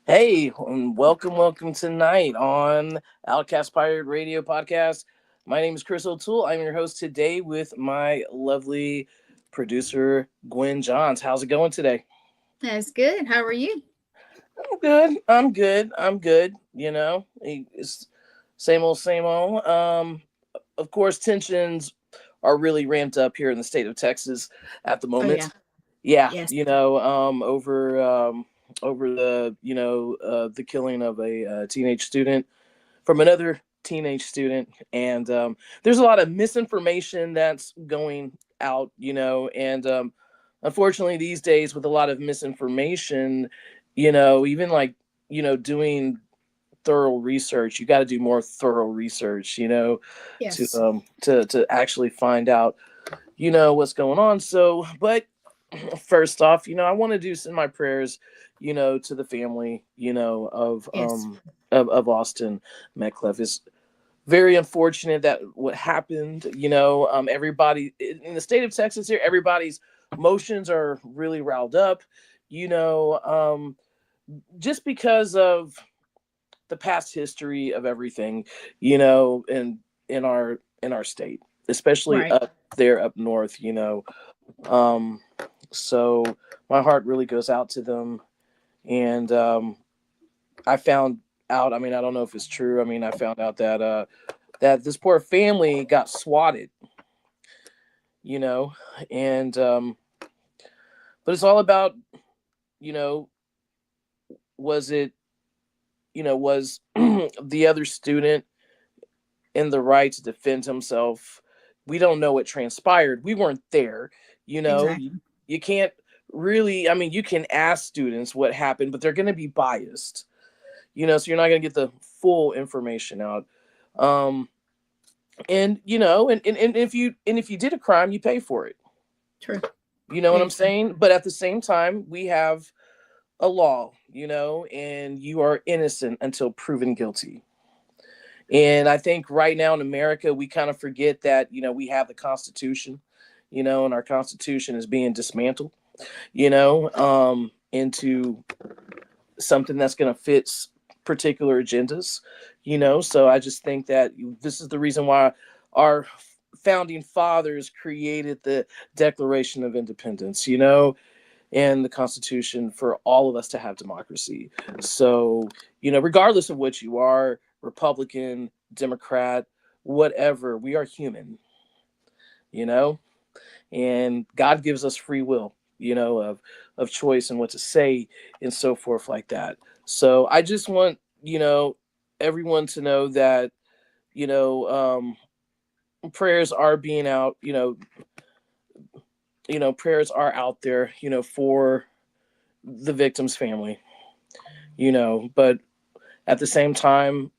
Hey, welcome tonight on OUKAST Pirate Radio Podcast. My name is Chris O'Toole. I'm your host today with my lovely producer, Gwen Johns. How's it going today? That's good. How are you? I'm good. I'm good. It's same old, same old. Of course, tensions are really ramped up here in the state of Texas at the Oh yeah. moment. Yeah, Yes. over the killing of a teenage student from another teenage student, and there's a lot of misinformation that's going out, and unfortunately these days with a lot of misinformation, even like doing thorough research, you got to do more thorough research, to Yes. to actually find out what's going on. So, but first off, I want to do send my prayers, to the family, Yes. of Austin Metcalf. Is very unfortunate that what happened. Everybody in the state of Texas here, everybody's emotions are really riled up. You know, just because of the past history of everything, in our state, especially Right. up there up north. Um, so my heart really goes out to them. And I found out. I mean, I don't know if it's true. I mean, I found out that this poor family got swatted. You know, and but it's all about you know was it was the other student in the right to defend himself. We don't know what transpired. We weren't there. You know, you, Exactly. you can't really, I mean, you can ask students what happened, but they're going to be biased, so you're not going to get the full information out. Um, and if you did a crime, you pay for it. True. You know what I'm Exactly. saying? But at the same time, we have a law, and you are innocent until proven guilty. And I think right now in America, we kind of forget that, we have the Constitution, and our Constitution is being dismantled, into something that's going to fit particular agendas, So I just think that this is the reason why our founding fathers created the Declaration of Independence, and the Constitution for all of us to have democracy. So, regardless of what you are, Republican, Democrat, whatever, we are human, you know, and God gives us free will, of choice and what to say and so forth like that. So I just want, everyone to know that, you know, prayers are being out, prayers are out there, for the victim's family, but at the same time,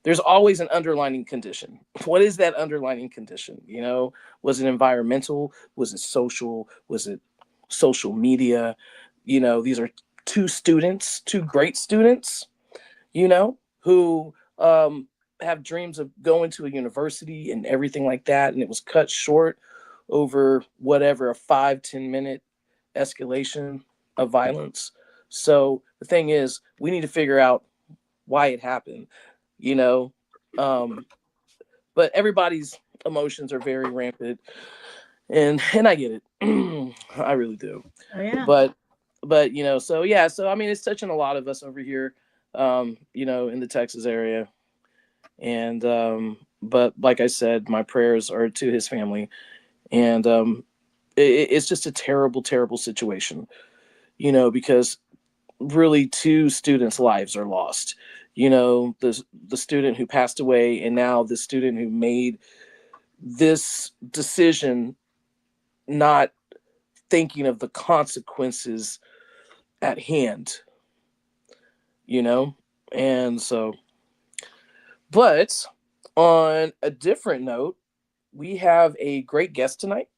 there's always an underlining condition. What is that underlining condition? Was it environmental? Was it social? Was it social media? These are two great students, who have dreams of going to a university and everything like that. And it was cut short over whatever, a 5-10 minute escalation of violence. So the thing is, we need to figure out why it happened, you know. Um, but everybody's emotions are very rampant, and I get it, I really do. Oh yeah. But so yeah, so I mean, it's touching a lot of us over here, in the Texas area, and but like I said, my prayers are to his family, and it's just a terrible, terrible situation, because really two students' lives are lost. The student who passed away, and now the student who made this decision, not thinking of the consequences at hand. You know, and so, but on a different note, we have a great guest tonight,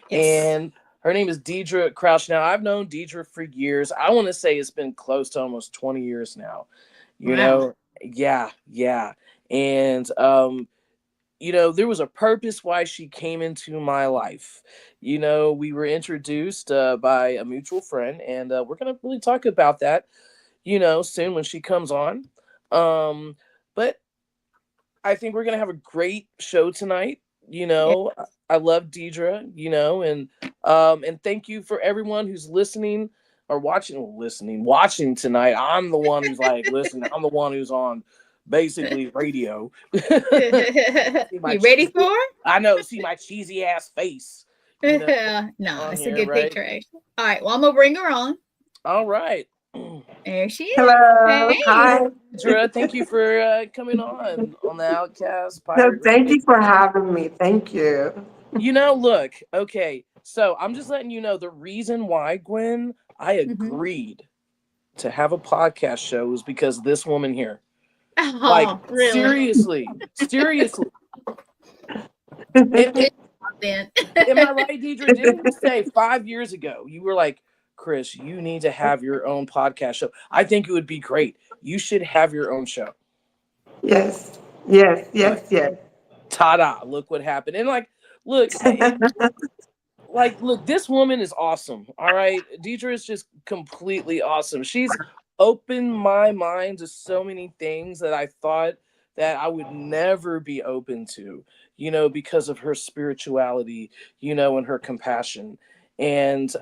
Yes. and her name is Dydra Crouch. Now, I've known Dydra for years. I want to say it's been close to almost 20 years now. You Wow. know, yeah, yeah. And there was a purpose why she came into my life. We were introduced by a mutual friend, and we're gonna really talk about that. soon when she comes on. But I think we're gonna have a great show tonight. Yeah. I love Dydra, and thank you for everyone who's listening or watching. Well, watching tonight. I'm the one who's like, listen. I'm the one who's on basically radio. See my You ready cheesy, for it? I know. See my cheesy ass face, No, on it's a here, good right? picture, actually. All right, well, I'm gonna bring her on. All right. There she is. Hello. Hey. Hi. Dra, thank you for coming on the Outcast No, Pirate thank Radio. you for having me. Thank you. Look, okay, so I'm just letting you know the reason why, Gwen, I Mm-hmm. agreed to have a podcast show is because this woman here. Like, Oh, really? seriously. It, Then. am I right, Dydra? Didn't you say 5 years ago you were like, Chris, you need to have your own podcast show? I think it would be great. You should have your own show. Yes. Yes. Like, Yes. Yes. ta-da! Look what happened. And look, look, this woman is awesome. All right, Dydra is just completely awesome. She's opened my mind to so many things that I thought that I would never be open to, because of her spirituality, and her compassion. And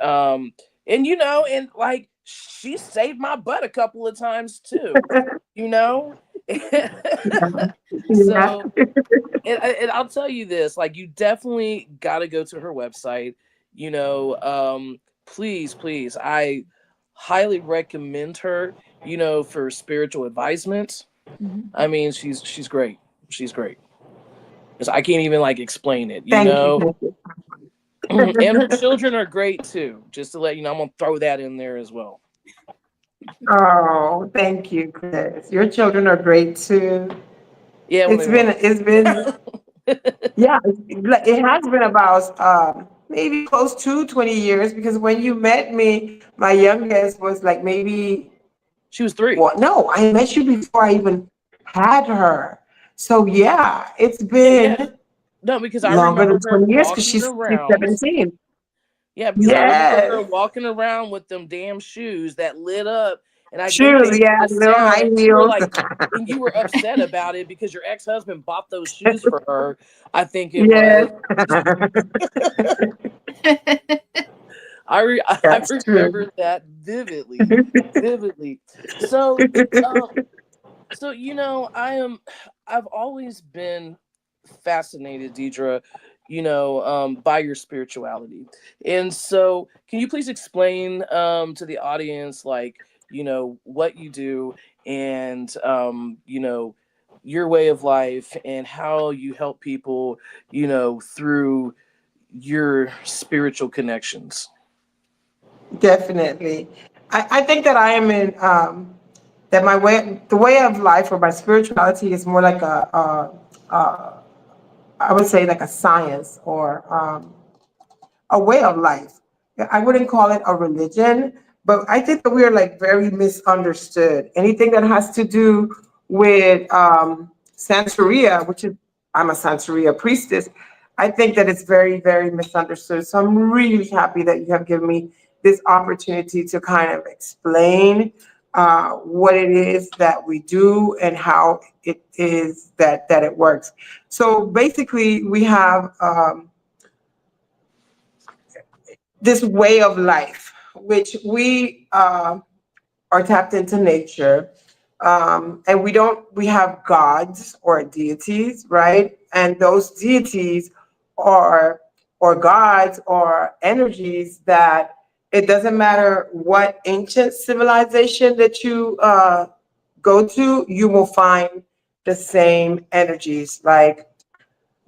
like she saved my butt a couple of times too, you know. Yeah. So, and I'll tell you this, like, you definitely got to go to her website, please, I highly recommend her, for spiritual advisement. Mhm. I mean, she's great. She's great. 'Cause I can't even like explain it, Thank you. Thank you. and her children are great too. Just to let you know, I'm gonna throw that in there as well. Oh, thank you, Chris. Your children are great too. Yeah, when It's they been, want. it's been, yeah, it has been about maybe close to 20 years because when you met me, my youngest was like maybe, She was 3. well, no, I met you before I even had her. So yeah, it's Yeah. been No, because I longer remember than her 20 years because walking she's around. 17. Yeah, because I remember her Yes. walking around with them damn shoes that lit up, and I think they Shoes, made yeah, a little sound, high and heels. you were upset about it because your ex-husband bought those shoes for her. I think it Yes. was. I That's true. remember that vividly. So, um, I've always been fascinated, Dydra, by your spirituality. And so can you please explain to the audience, like, what you do, and your way of life, and how you help people, through your spiritual connections? Definitely. I think that I am in that the way of life or my spirituality is more like I would say like a science or a way of life. I wouldn't call it a religion, but I think that we are like very misunderstood. Anything that has to do with Santeria, which is, I'm a Santeria priestess, I think that it's very, very misunderstood. So I'm really happy that you have given me this opportunity to kind of explain what it is that we do and how it is that it works. So basically, we have this way of life, which we are tapped into nature. And we have gods or deities, right? And those deities are, or gods or energies that it doesn't matter what ancient civilization that you go to, you will find the same energies. Like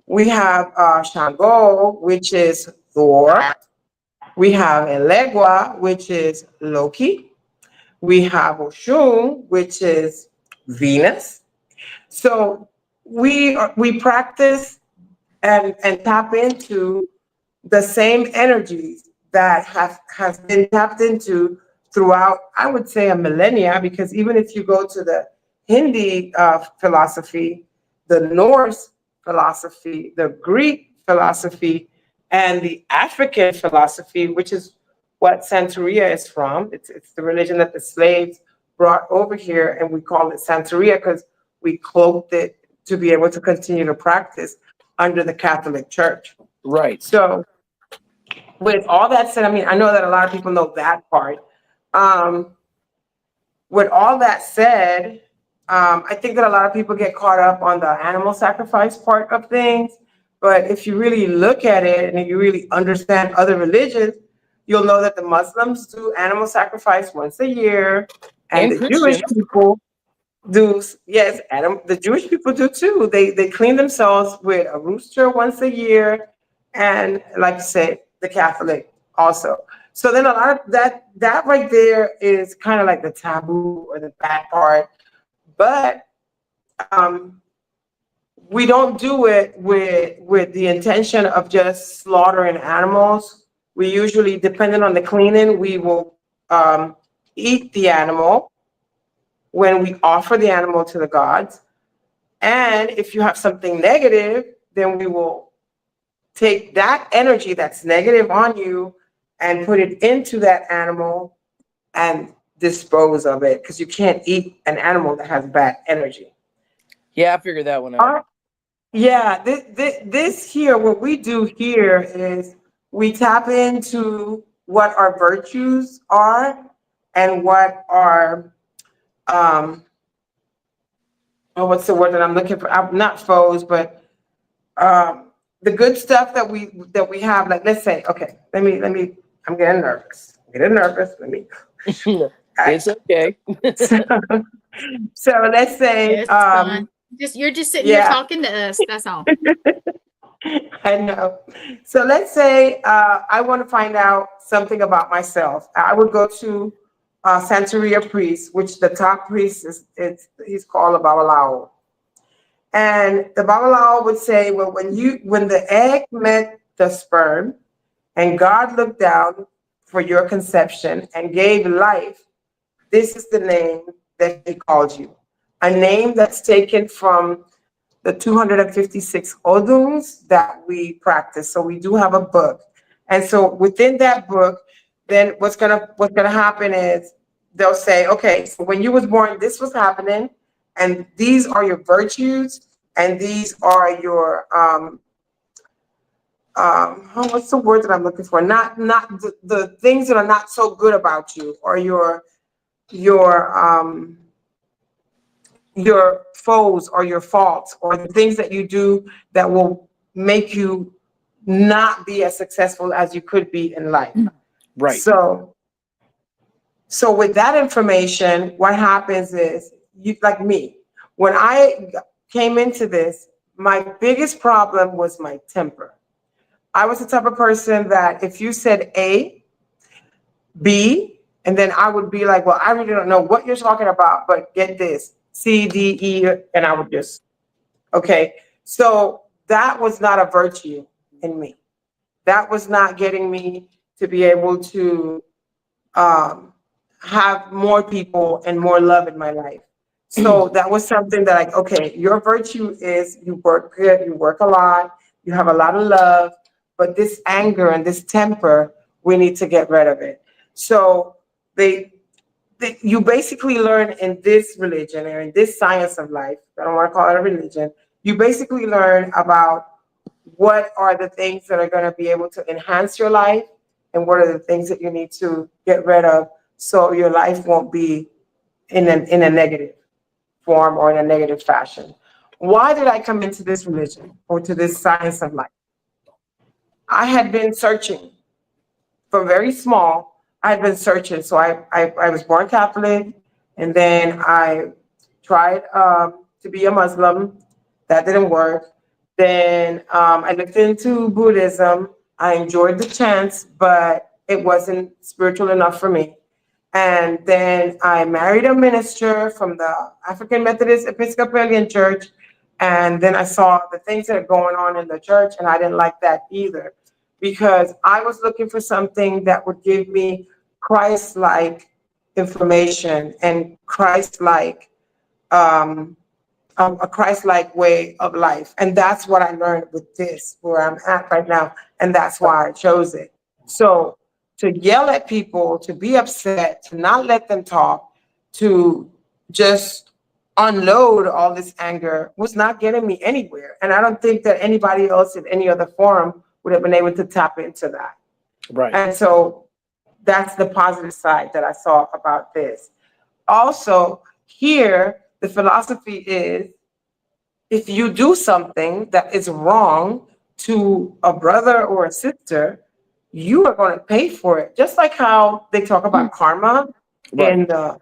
we have Shango, which is Thor. We have Elegua, which is Loki. We have Oshun, which is Venus. So we practice and tap into the same energies that has been tapped into throughout, I would say, a millennia. Because even if you go to the Hindi philosophy, the Norse philosophy, the Greek philosophy, and the African philosophy, which is what Santeria is from. It's the religion that the slaves brought over here, and we call it Santeria because we cloaked it to be able to continue to practice under the Catholic Church. Right. So with all that said, I mean, I know that a lot of people know that part. With all that said, I think that a lot of people get caught up on the animal sacrifice part of things. But if you really look at it and if you really understand other religions, you'll know that the Muslims do animal sacrifice once a year, and the Jewish people do. Yes, the Jewish people do too. They clean themselves with a rooster once a year, and like I said, the Catholic also. So then a lot of that right there is kind of like the taboo or the bad part. But we don't do it with the intention of just slaughtering animals. We usually, depending on the cleaning, we will eat the animal when we offer the animal to the gods. And if you have something negative, then we will take that energy that's negative on you and put it into that animal and dispose of it, because you can't eat an animal that has bad energy. Yeah, I figured that one out. Yeah, this here, what we do here is we tap into what our virtues are and what our what's the word that I'm looking for? I'm not foes, but the good stuff that we have. Like, let's say, okay, let me. I'm getting nervous. Let me. It's okay. So let's say, It's fine. You're just sitting here talking to us. That's all. I know. So let's say I want to find out something about myself. I would go to Santeria priest, which the top priest he's called a Babalao. And the Babalao would say, well, when the egg met the sperm and God looked down for your conception and gave life, this is the name that he called you. A name that's taken from the 256 oduns that we practice. So we do have a book. And so within that book, then what's gonna happen is they'll say, okay, so when you was born, this was happening, and these are your virtues, and these are your what's the word that I'm looking for? Not the things that are not so good about you, or your foes or your faults, or the things that you do that will make you not be as successful as you could be in life. Right. So with that information, what happens is, you, like me, when I came into this, my biggest problem was my temper. I was the type of person that if you said A, B, and then I would be like, well, I really don't know what you're talking about, but get this, C, D, E, and I would just, okay. So that was not a virtue in me. That was not getting me to be able to have more people and more love in my life. So that was something that, like, okay, your virtue is you work good, you work a lot, you have a lot of love, but this anger and this temper, we need to get rid of it. So you basically learn in this religion or in this science of life, I don't want to call it a religion, you basically learn about what are the things that are going to be able to enhance your life and what are the things that you need to get rid of so your life won't be in a negative form or in a negative fashion. Why did I come into this religion or to this science of life? I had been searching from very small. I had been searching. So I was born Catholic, and then I tried to be a Muslim. That didn't work. Then I looked into Buddhism. I enjoyed the chants, but it wasn't spiritual enough for me. And then I married a minister from the African Methodist Episcopalian Church. And then I saw the things that are going on in the church, and I didn't like that either, because I was looking for something that would give me Christ-like information and Christ-like, a Christ-like way of life. And that's what I learned with this, where I'm at right now. And that's why I chose it. So to yell at people, to be upset, to not let them talk, to just unload all this anger was not getting me anywhere. And I don't think that anybody else in any other forum would have been able to tap into that. Right. And so that's the positive side that I saw about this. Also, here, the philosophy is if you do something that is wrong to a brother or a sister, you are going to pay for it. Just like how they talk about karma Right. in the,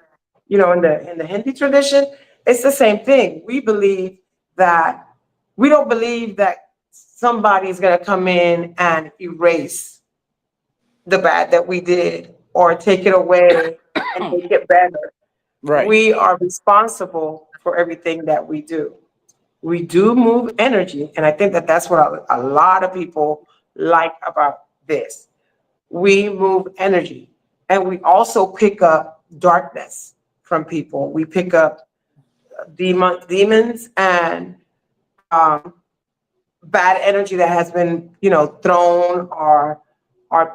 in the Hindi tradition, it's the same thing. We don't believe that somebody is going to come in and erase the bad that we did or take it away and make it better. Right. We are responsible for everything that we do. We do move energy. And I think that that's what a lot of people like about this. We move energy. And we also pick up darkness from people. We pick up demons and bad energy that has been, thrown or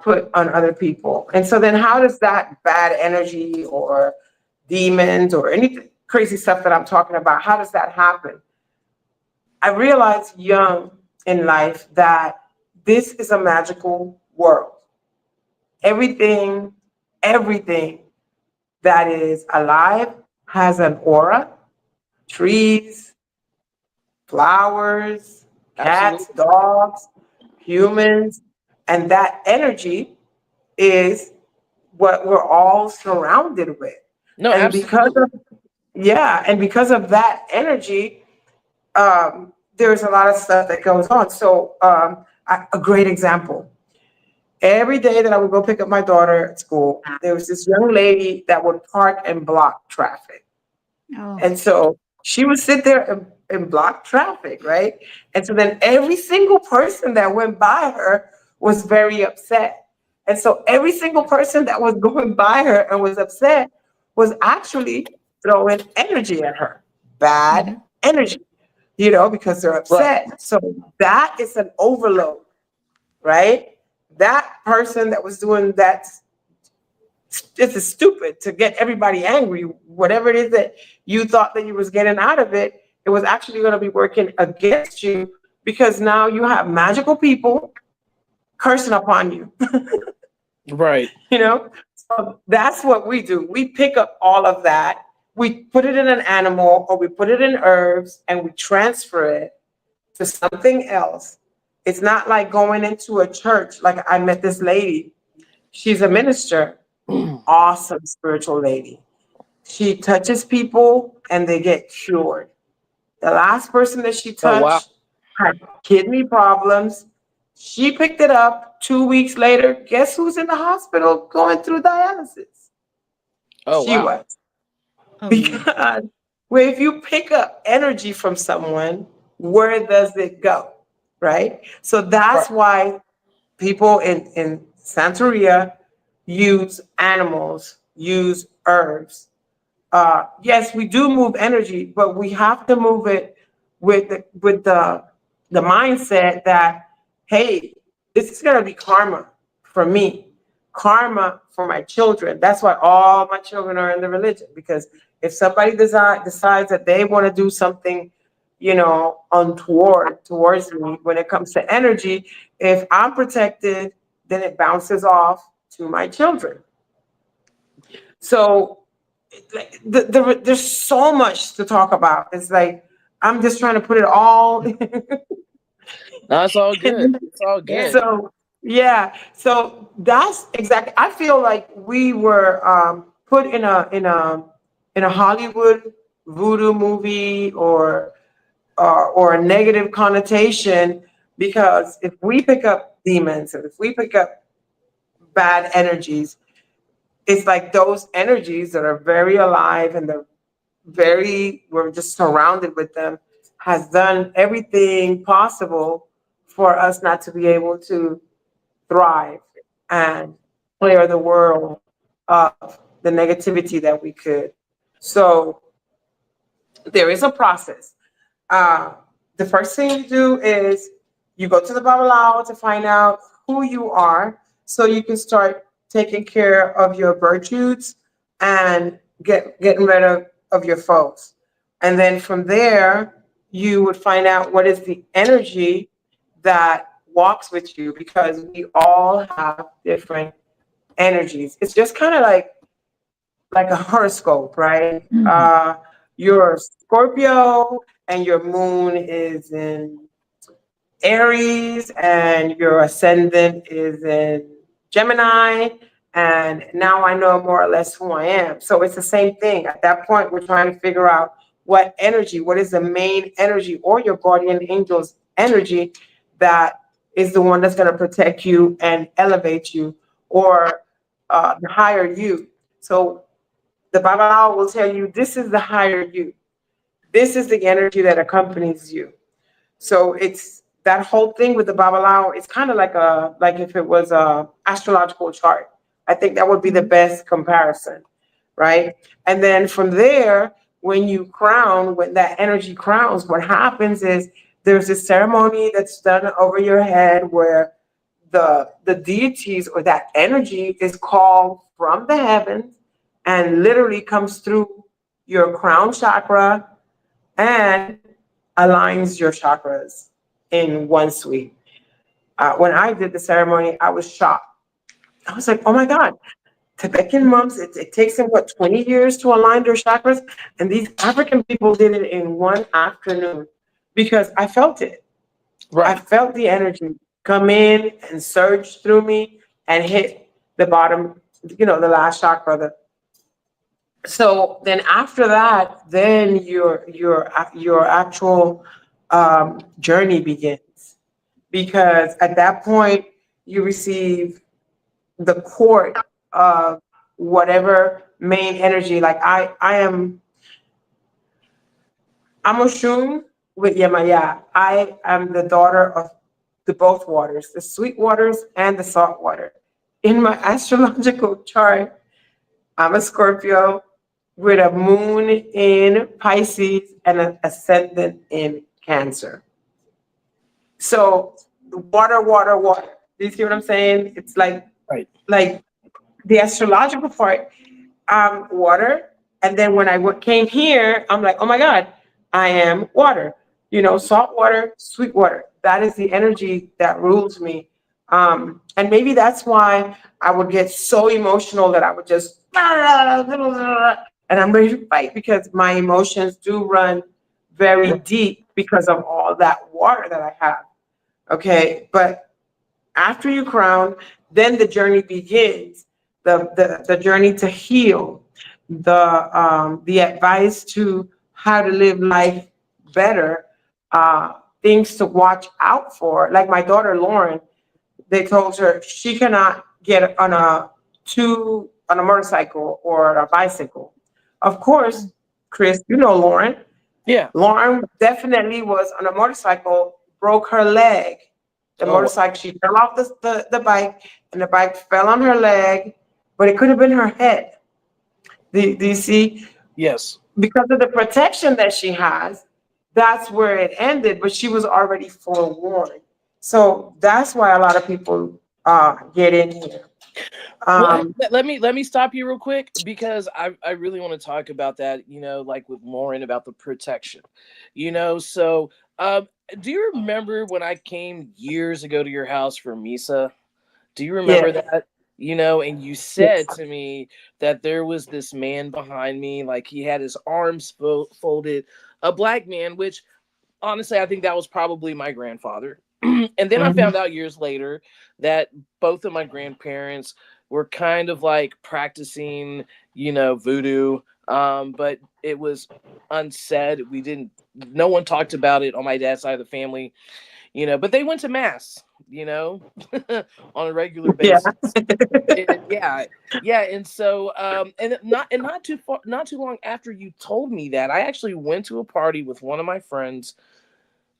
put on other people. And so then how does that bad energy or demons or any crazy stuff that I'm talking about, how does that happen? I realized young in life that this is a magical world. Everything that is alive has an aura. Trees, flowers, cats, Absolutely. dogs, humans, and that energy is what we're all surrounded with. No, And absolutely. because of that energy, there's a lot of stuff that goes on. So a great example. Every day that I would go pick up my daughter at school, there was this young lady that would park and block traffic. Oh. And so she would sit there and block traffic, right? And so then every single person that went by her was very upset. And so every single person that was going by her and was upset was actually throwing energy at her, bad energy, because they're upset. Right. So that is an overload, right? That person that was doing that, this is stupid to get everybody angry. Whatever it is that you thought that you was getting out of it, it was actually going to be working against you because now you have magical people cursing upon you. Right. So that's what we do. We pick up all of that. We put it in an animal or we put it in herbs and we transfer it to something else. It's not like going into a church. Like I met this lady. She's a minister. Awesome spiritual lady. She touches people and they get cured. The last person that she Oh, wow. touched had kidney problems. She picked it up 2 weeks later. Guess who's in the hospital going through dialysis? Oh, She wow. was. Oh, Because if you pick up energy from someone, where does it go? Right? So that's Right. why people in Santeria use animals, use herbs. Yes, we do move energy, but we have to move it with the mindset that, hey, this is gonna be karma for me, karma for my children. That's why all my children are in the religion, because if somebody decides that they want to do something, untoward towards me when it comes to energy, if I'm protected, then it bounces off to my children. So there's so much to talk about. It's like I'm just trying to put it all. No, it's all good. It's all yeah. good. So yeah, so that's exactly. I feel like we were put in a Hollywood voodoo movie or a negative connotation, because if we pick up demons and if we pick up bad energies, it's like those energies that are very alive and we're just surrounded with them, has done everything possible for us not to be able to thrive and clear the world of the negativity that we could. So there is a process. Uh, the first thing you do is you go to the Babalawo to find out who you are so you can start taking care of your virtues and getting rid of your foes. And then from there, you would find out what is the energy that walks with you, because we all have different energies. It's just kind of like a horoscope, right? Mhm. You're Scorpio and your moon is in Aries and your ascendant is in Gemini. And now I know more or less who I am. So it's the same thing. At that point, we're trying to figure out what energy, what is the main energy or your guardian angel's energy that is the one that's going to protect you and elevate you, or the higher you. So the Babalawo will tell you this is the higher you. This is the energy that accompanies you. So it's that whole thing with the Babalawo. It's kind of like if it was a astrological chart. I think that would be the best comparison, right? And then from there, when you crown, when that energy crowns, what happens is there's a ceremony that's done over your head where the deities or that energy is called from the heavens and literally comes through your crown chakra and aligns your chakras in one sweep. When I did the ceremony, I was shocked. I was like, oh my God, Tibetan monks, it takes them, what, 20 years to align their chakras? And these African people did it in one afternoon because I felt it. I Right. felt the energy come in and surge through me and hit the bottom, the last chakra. So then after that, then your actual journey begins, because at that point you receive the court of whatever main energy. Like I'm Oshun with Yemaya. I am the daughter of the both waters, the sweet waters and the salt water. In my astrological chart, I'm a Scorpio with a moon in Pisces and an ascendant in Cancer. So water, water, water. Do you see what I'm saying? It's Right. like the astrological part, water. And then when I came here, I'm like, oh my God, I am water. Salt water, sweet water. That is the energy that rules me. And maybe that's why I would get so emotional that I would just, and I'm ready to fight, because my emotions do run very Right. deep because of all that water that I have. Okay. But after you crown, then the journey begins. The journey to heal, the advice to how to live life better, things to watch out for. Like my daughter Lauren, they told her she cannot get on a motorcycle or a bicycle. Of course, Chris, Lauren. Yeah. Lauren definitely was on a motorcycle, broke her leg. The Oh, wow. motorcycle, she fell off the bike, and the bike fell on her leg, but it could have been her head. Do you see? Yes. Because of the protection that she has, that's where it ended, but she was already forewarned. So that's why a lot of people get in here. Well, Um, let me stop you real quick, because I really want to talk about that. Like with Lauren, about the protection. So do you remember when I came years ago to your house for Misa? Do you remember yeah, that? And you said yes. to me that there was this man behind me, like he had his arms folded, a black man, which honestly, I think that was probably my grandfather. And then I Mhm. found out years later that both of my grandparents were kind of like practicing, voodoo. But it was unsaid. No one talked about it on my dad's side of the family, but they went to mass, on a regular Yeah. basis. Yeah, yeah. And so not too long after you told me that, I actually went to a party with one of my friends.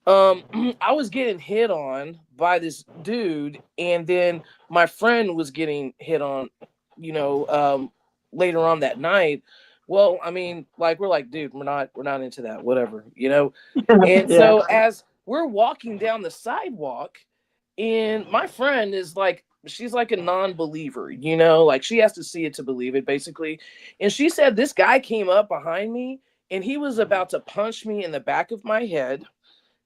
I was getting hit on by this dude, and then my friend was getting hit on, you know, um, later on that night. Well, I mean, like we're like, dude, we're not into that, whatever. And Yeah. so as we're walking down the sidewalk, and my friend is like she's like a non-believer, you know, like she has to see it to believe it, basically. And she said this guy came up behind me and he was about to punch me in the back of my head,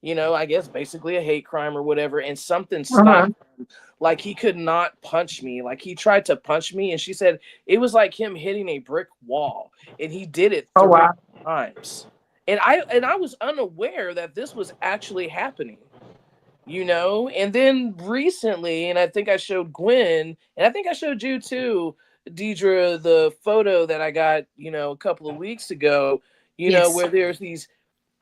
you know, I guess basically a hate crime or whatever, and something Uh-huh. stopped him. Like he could not punch me. Like he tried to punch me, and she said it was like him hitting a brick wall, and he did it Oh, 3 times. And I was unaware that this was actually happening, you know. And then recently, and I think I showed Gwen, and I think I showed you too, Deidre, the photo that I got, you know, a couple of weeks ago, you know, Yes. where there's these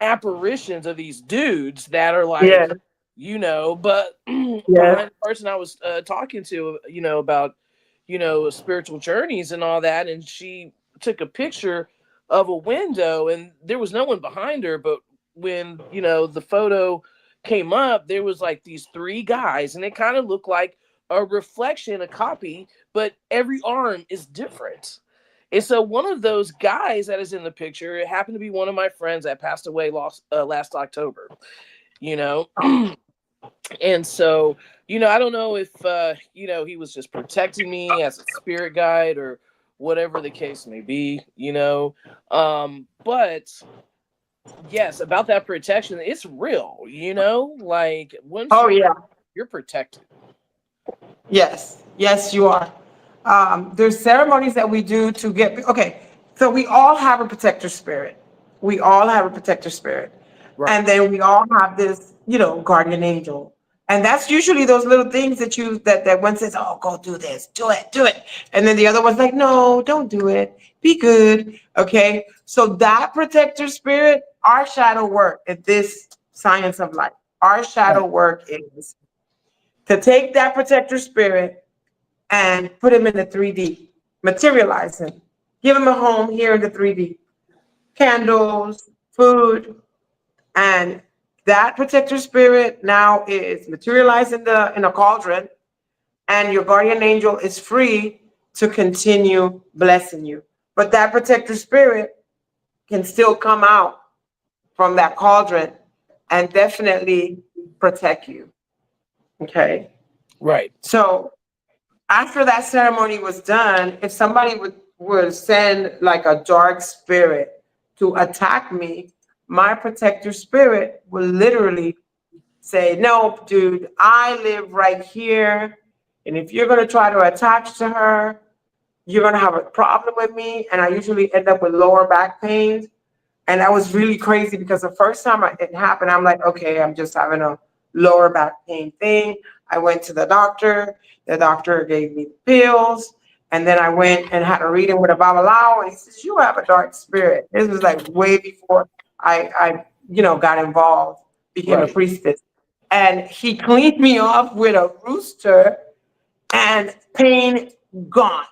apparitions of these dudes that are yeah, like, you know, but behind yeah, the person I was talking to, you know, about, you know, spiritual journeys and all that. And she took a picture of a window and there was no one behind her. But when, you know, the photo came up, there was like these 3 guys and it kind of looked like a reflection, a copy, but every arm is different. And so one of those guys that is in the picture, it happened to be one of my friends that passed away last October, you know. And so, you know, I don't know if, you know, he was just protecting me as a spirit guide or whatever the case may be, you know. But yes, about that protection, it's real, you know, like once oh yeah, you're protected. yes, yes, you are. There's ceremonies that we do to get, okay, so we all have a protector spirit. We all have a protector spirit. Right. And then we all have this, you know, guardian angel. And that's usually those little things that one says, oh, go do this, do it, do it. And then the other one's like, no, don't do it. Be good. Okay. So that protector spirit, our shadow work at this science of life, our shadow Right. work is to take that protector spirit and put him in the 3D, materialize him, give him a home here in the 3D, candles, food, and that protector spirit now is materialized in a cauldron, and your guardian angel is free to continue blessing you. But that protector spirit can still come out from that cauldron and definitely protect you. Okay. Right. So after that ceremony was done, if somebody would send like a dark spirit to attack me, my protector spirit will literally say, no, dude, I live right here. And if you're going to try to attach to her, you're going to have a problem with me. And I usually end up with lower back pains. And that was really crazy because the first time it happened, I'm like, okay, I'm just having a lower back pain thing. I went to the doctor. The doctor gave me the pills. And then I went and had a reading with a Babalao. And he says, you have a dark spirit. This was like way before I got involved, became a Right. priestess. And he cleaned me off with a rooster and pain gone.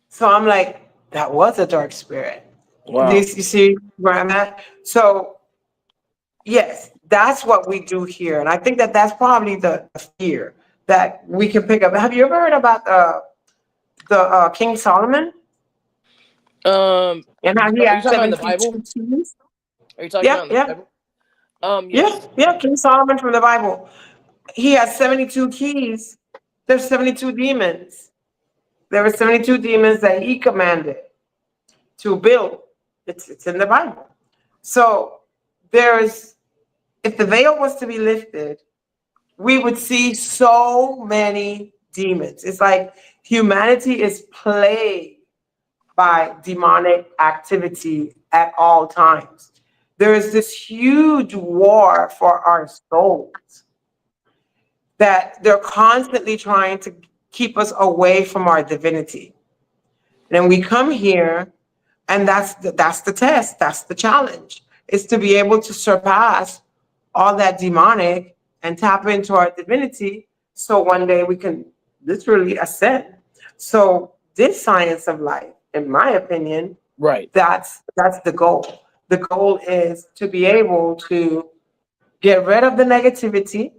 So I'm like, that was a dark spirit. Wow. This, you see where I'm at? So, yes, that's what we do here. And I think that that's probably the fear that we can pick up. Have you ever heard about the King Solomon and how he Are you had talking about in the 72 Bible? keys? Are you talking Yeah, about in the yeah, Bible? yeah, Yes. yeah. King Solomon from the Bible. He has 72 keys. There's 72 demons. There were 72 demons that he commanded to build. It's in the Bible. So there's, if the veil was to be lifted, we would see so many demons. It's like humanity is plagued by demonic activity at all times. There is this huge war for our souls that they're constantly trying to keep us away from our divinity. And we come here, and that's the test, that's the challenge, is to be able to surpass all that demonic and tap into our divinity so one day we can literally ascend. So this science of life, in my opinion, Right. that's the goal. The goal is to be able to get rid of the negativity,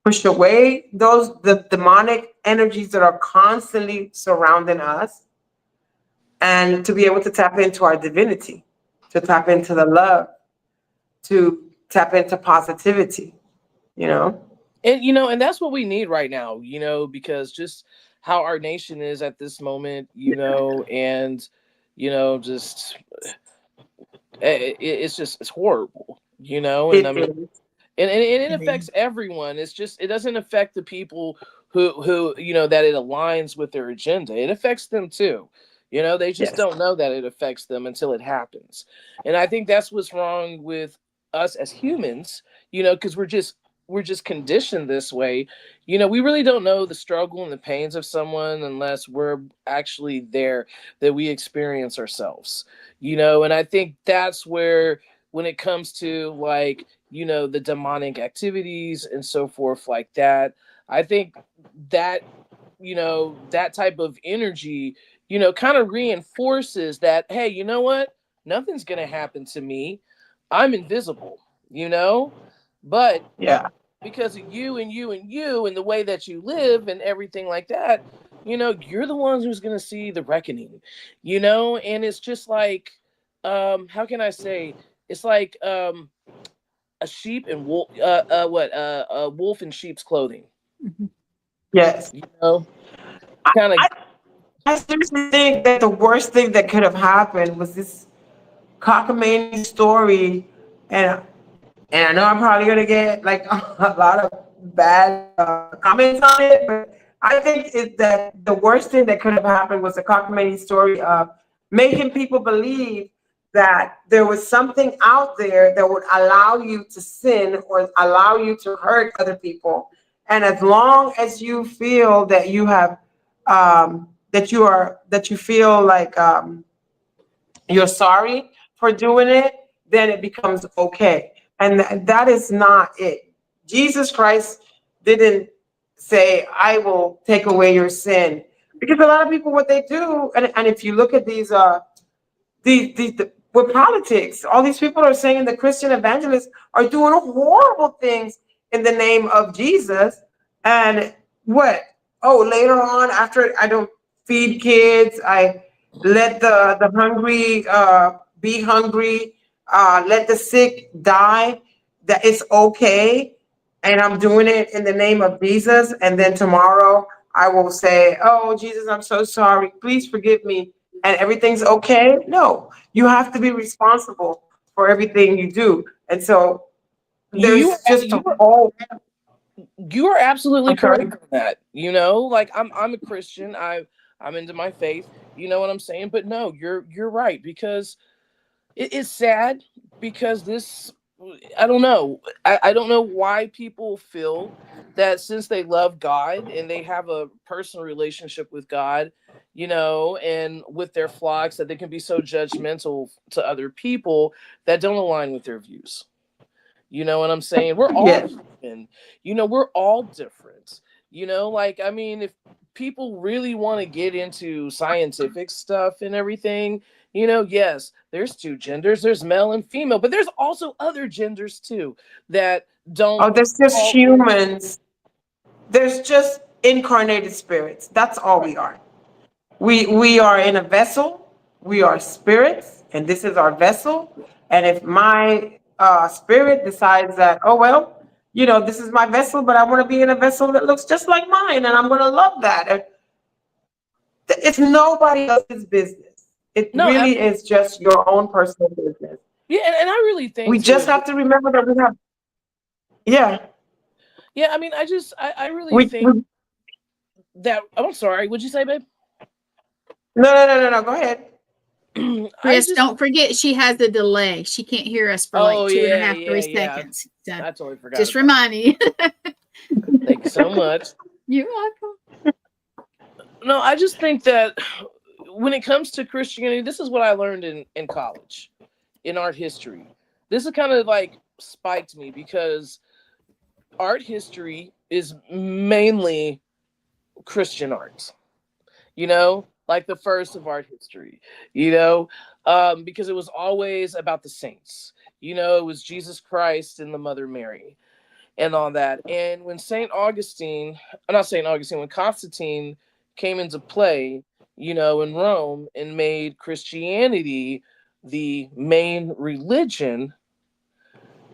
push away the demonic energies that are constantly surrounding us, and to be able to tap into our divinity, to tap into the love, to tap into positivity, you know? And and that's what we need right now, because just how our nation is at this moment, and just it's horrible, and I It mean, is. and it It is. affects everyone. It's just it doesn't affect the people who that it aligns with their agenda. It affects them too. They just Yes. don't know that it affects them until it happens. And I think that's what's wrong with us as humans, because we're just conditioned this way. We really don't know the struggle and the pains of someone unless we're actually there, that we experience ourselves. And I think that's where, when it comes to, like, the demonic activities and so forth like that, I think that that type of energy kind of reinforces that, hey, you know what, nothing's going to happen to me, I'm invisible, but Yeah. because of you and you and you and the way that you live and everything like that, you're the ones who's going to see the reckoning. And it's just like, how can I say, it's like, a sheep and wolf, a wolf in sheep's clothing, Mhm. Yes. you know I, kind of. I I seriously think that the worst thing that could have happened was this cockamamie story, and I know I'm probably gonna get like a lot of bad comments on it, but I think that the worst thing that could have happened was a cockamamie story of making people believe that there was something out there that would allow you to sin or allow you to hurt other people. And as long as you feel that you have that you feel like you're sorry for doing it, then it becomes okay. And that is not it. Jesus Christ didn't say, I will take away your sin. Because a lot of people, what they do, and if you look at with politics, all these people are saying the Christian evangelists are doing horrible things in the name of Jesus. And what? Oh, later on, after I don't feed kids, I let the hungry be hungry, let the sick die, that it's okay. And I'm doing it in the name of Jesus. And then tomorrow I will say, oh, Jesus, I'm so sorry. Please forgive me. And everything's okay. No, you have to be responsible for everything you do. And so you there's just you a whole, you are absolutely I'm sorry. correct on that. Like, I'm a Christian. I'm into my faith. You know what I'm saying? But no, you're right, because it's sad, because this, I don't know. I don't know why people feel that since they love God and they have a personal relationship with God, and with their flocks, that they can be so judgmental to other people that don't align with their views. You know what I'm saying? We're all Yes. human. We're all different. Like, I mean, if people really want to get into scientific stuff and everything, yes, there's two genders, there's male and female, but there's also other genders too that don't Oh, there's just fall in. humans. There's just incarnated spirits. That's all Right. we are. We are in a vessel. We are spirits, and this is our vessel. And if my spirit decides that, oh well, this is my vessel, but I want to be in a vessel that looks just like mine, and I'm going to love that. And it's nobody else's business. It No, really absolutely. is just your own personal business. Yeah, and I really We think just too. have to remember that we have, yeah, Yeah, I mean, I really we think that. I'm sorry. What'd you say, babe? no. Go ahead. I Chris, just. don't forget she has a delay. She can't hear us for like Oh two and a yeah, half, yeah, three yeah. seconds. So I totally forgot just about that. reminding you. Thank you so much. You're welcome. No, I just think that when it comes to Christianity, this is what I learned in college, in art history. This is kind of like spiked me, because art history is mainly Christian art, like the first of art history, because it was always about the saints. It was Jesus Christ and the Mother Mary and all that. And when when Constantine came into play, in Rome, and made Christianity the main religion,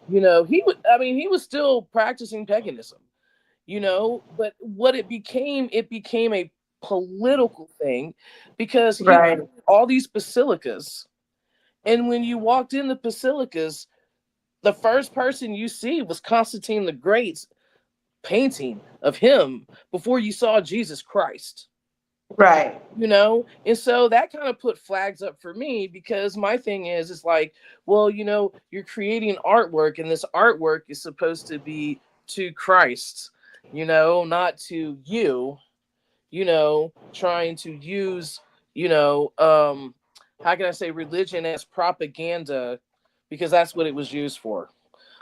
he was still practicing paganism. but what it became a political thing, because he Right. created all these basilicas. And when you walked in the basilicas, the first person you see was Constantine the Great's painting of him before you saw Jesus Christ. Right. And so that kind of put flags up for me, because my thing is like, well, you're creating artwork, and this artwork is supposed to be to Christ, not to you, trying to use, how can I say, religion as propaganda, because that's what it was used for.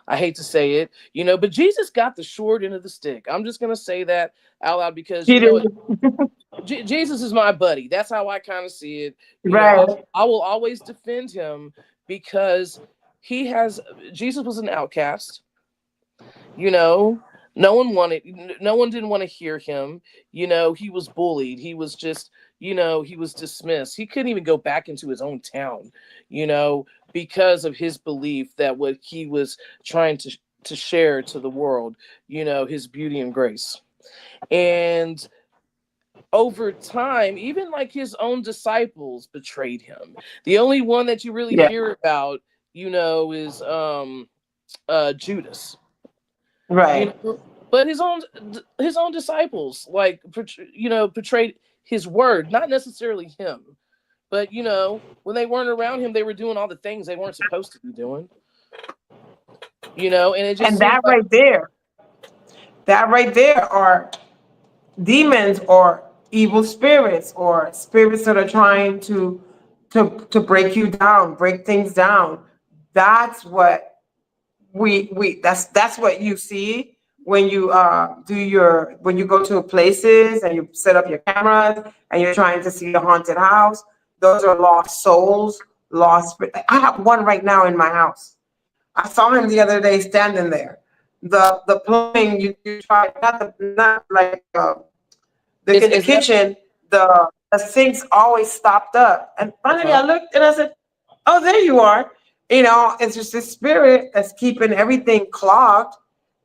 I hate to say it, but Jesus got the short end of the stick. I'm just going to say that out loud, because, Jesus is my buddy. That's how I kind of see it. Right. I will always defend him, because Jesus was an outcast. No one didn't want to hear him. He was bullied. He was just, he was dismissed. He couldn't even go back into his own town, because of his belief that what he was trying to share to the world, his beauty and grace. And over time, even like his own disciples betrayed him. The only one that you really hear about, is Judas. Right. But his own disciples, like, betrayed his word, not necessarily him. But when they weren't around him, they were doing all the things they weren't supposed to be doing. And it just And seems like that right there are demons or evil spirits or spirits that are trying to break you down, break things down. That's what that's what you see when you when you go to places and you set up your cameras and you're trying to see a haunted house. Those are lost souls, lost. I have one right now in my house. I saw him the other day standing there. The plumbing you try, not like in the kitchen, the sinks always stopped up. And finally I looked and I said, "Oh, there you are." It's just this spirit that's keeping everything clogged.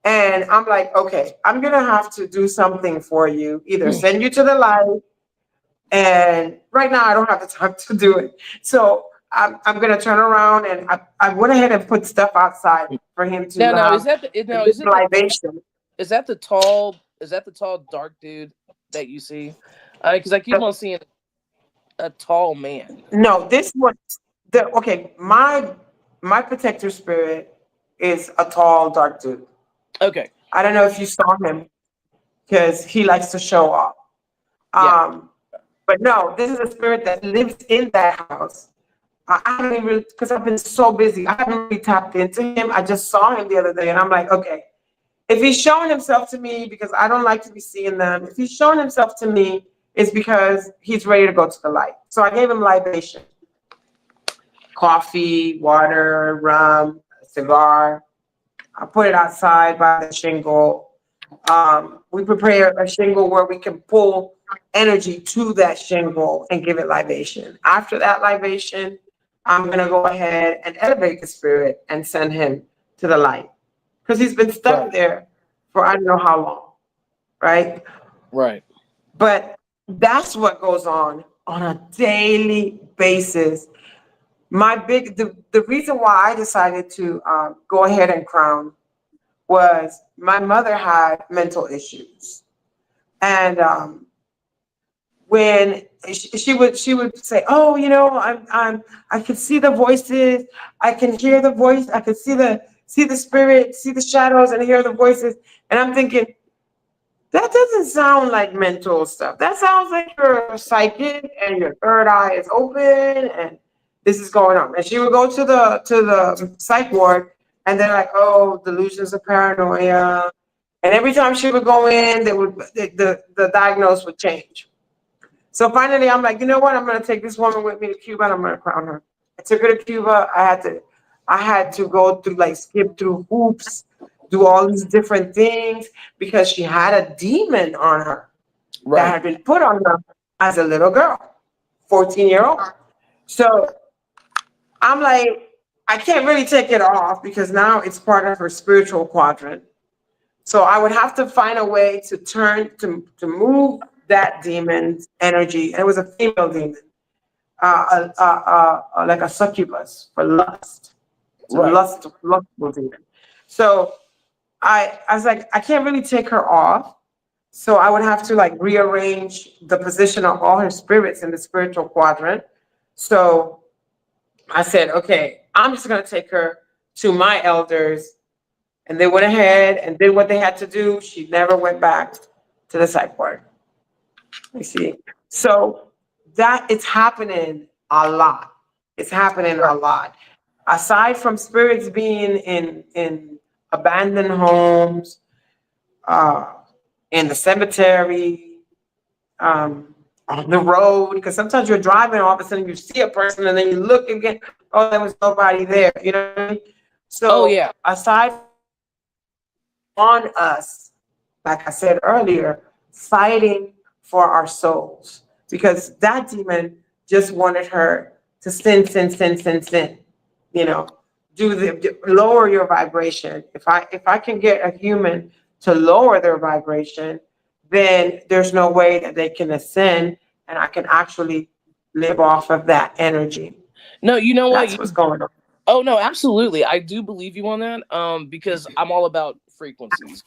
And I'm like, okay, I'm gonna have to do something for you. Either send you to the light, and right now I don't have the time to do it. So I'm gonna turn around, and I went ahead and put stuff outside for him to now have is that libation. is that the tall dark dude that you see? Because I keep on seeing a tall man. No, this one. Okay, my protector spirit is a tall, dark dude. Okay. I don't know if you saw him because he likes to show off. Yeah. But no, this is a spirit that lives in that house. I haven't even, because I've been so busy, I haven't really tapped into him. I just saw him the other day, and I'm like, okay, if he's showing himself to me, because I don't like to be seeing them, if he's showing himself to me, it's because he's ready to go to the light. So I gave him libation. Coffee, water, rum, a cigar. I put it outside by the shingle. We prepare a shingle where we can pull energy to that shingle and give it libation. After that libation, I'm going to go ahead and elevate the spirit and send him to the light, because he's been stuck there for I don't know how long, right? Right. But that's what goes on a daily basis. The reason why I decided to go ahead and crown was my mother had mental issues, and when she would say, "Oh, I can see the voices, I can hear the voice, I can see the spirit, see the shadows, and hear the voices," and I'm thinking, that doesn't sound like mental stuff. That sounds like you're psychic and your third eye is open and this is going on. And she would go to the psych ward, and they're like, "Oh, delusions of paranoia." And every time she would go in, the diagnosis would change. So finally, I'm like, you know what? I'm going to take this woman with me to Cuba, and I'm going to crown her. I took her to Cuba. I had to go through, like, skip through hoops, do all these different things, because she had a demon on her that had been put on her as a little girl, 14-year-old. So I'm like, I can't really take it off because now it's part of her spiritual quadrant. So I would have to find a way to move that demon's energy. And it was a female demon, like a succubus for lust. It's a Right. lustful demon. So I was like, I can't really take her off. So I would have to like rearrange the position of all her spirits in the spiritual quadrant. So I said, okay, I'm just going to take her to my elders. And they went ahead and did what they had to do. She never went back to the psych ward. You see? So that it's happening a lot. It's happening a lot. Aside from spirits being in abandoned homes, in the cemetery, on the road, because sometimes you're driving, all of a sudden you see a person, and then you look again, oh, there was nobody there. You know what I mean? So Oh yeah. aside on us, like I said earlier, fighting for our souls, because that demon just wanted her to sin. You know, lower your vibration. If I can get a human to lower their vibration, then there's no way that they can ascend, and I can actually live off of that energy. No, you know what? That's what's going on. Oh no, absolutely. I do believe you on that. Because I'm all about frequencies.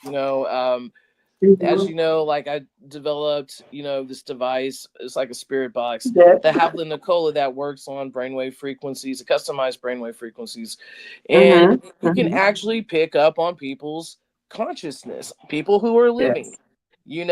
As you know, like I developed, this device. It's like a spirit box Yes. that have the Nicola that works on brainwave frequencies, customized brainwave frequencies, and you can actually pick up on people's consciousness, people who are living. Yes.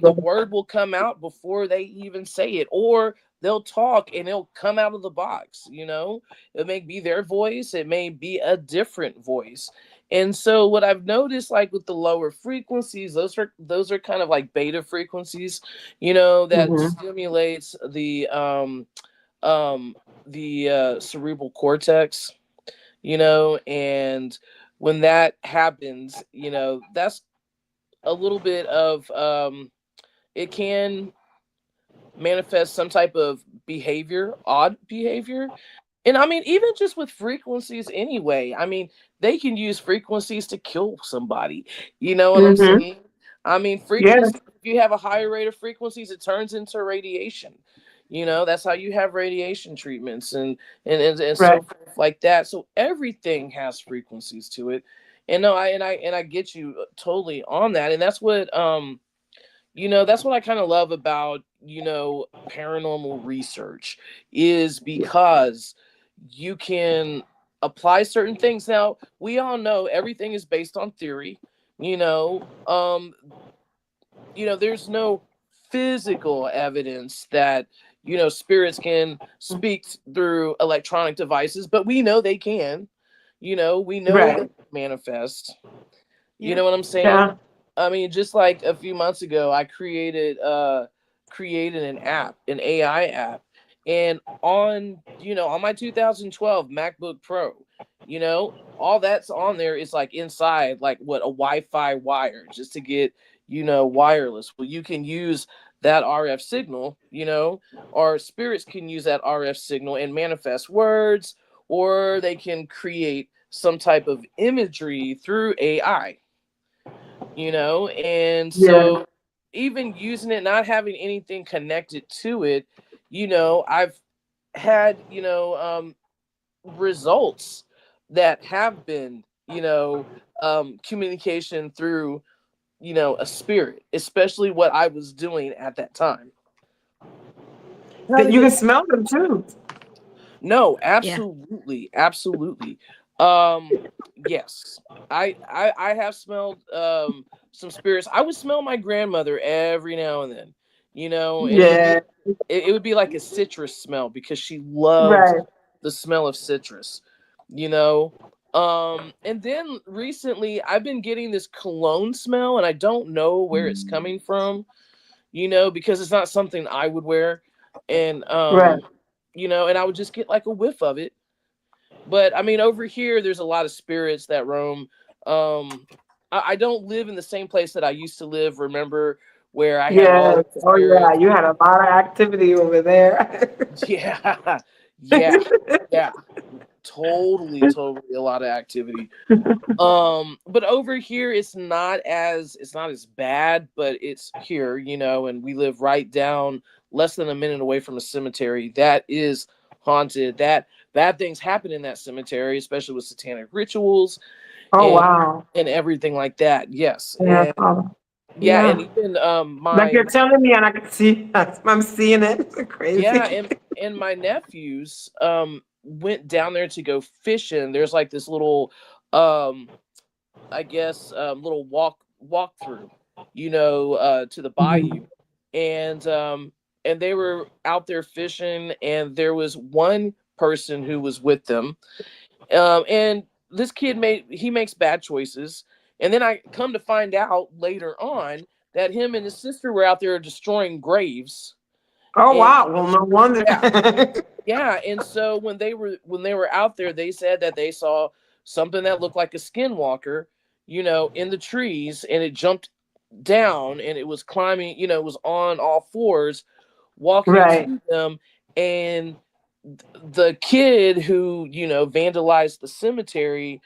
The word will come out before they even say it, or they'll talk and it'll come out of the box. It may be their voice, it may be a different voice. And so what I've noticed, like with the lower frequencies, those are kind of like beta frequencies, that stimulates the cerebral cortex, and when that happens, that's a little bit of it can manifest some type of behavior, odd behavior. And I mean, even just with frequencies anyway, I mean, they can use frequencies to kill somebody. You know what I'm saying? I mean, frequencies, Yes. if you have a higher rate of frequencies, it turns into radiation. That's how you have radiation treatments and so Right. forth like that. So everything has frequencies to it. And no, I get you totally on that. And that's what I kind of love about, paranormal research, is because you can apply certain things. Now, we all know everything is based on theory. You know, um, there's no physical evidence that, spirits can speak through electronic devices, but we know they can. We know they Right. manifest. You Yeah. know what I'm saying? Yeah. I mean, just like a few months ago, I created an AI app, and on my 2012 MacBook Pro, all that's on there is like inside, like what, a Wi-Fi wire, just to get wireless. Well, you can use that RF signal, or spirits can use that RF signal and manifest words, or they can create some type of imagery through AI. And Yeah. so even using it, not having anything connected to it, I've had, results that have been, communication through, a spirit, especially what I was doing at that time. That you can smell them too. No, Yeah. absolutely. Yes, I have smelled some spirits. I would smell my grandmother every now and then, and Yeah. it would be like a citrus smell, because she loved Right. the smell of citrus, and then recently I've been getting this cologne smell, and I don't know where it's coming from, because it's not something I would wear, and Right. and I would just get like a whiff of it. But I mean, over here, there's a lot of spirits that roam. Um, I don't live in the same place that I used to live. Remember, where I had all Yes. the Oh yeah. spirits? You had a lot of activity over there. Yeah, yeah, yeah. totally a lot of activity. But over here it's not as bad, but it's here, and we live right down, less than a minute away from a cemetery that is haunted. That bad things happen in that cemetery, especially with satanic rituals Oh and wow. everything like that. Yes. Yeah. And yeah, and Yeah. even Like my you're telling me, and I can see. I'm seeing it. It's yeah, crazy. and my nephews went down there to go fishing. There's like this little um I guess little walk through, to the bayou, and they were out there fishing, and there was one person who was with them, and this kid makes bad choices, and then I come to find out later on that him and his sister were out there destroying graves, Oh and wow. Well, no wonder. yeah, yeah, and so when they were out there, they said that they saw something that looked like a skinwalker, in the trees, and it jumped down and it was climbing, it was on all fours, walking Right. to them, and the kid who, vandalized the cemetery,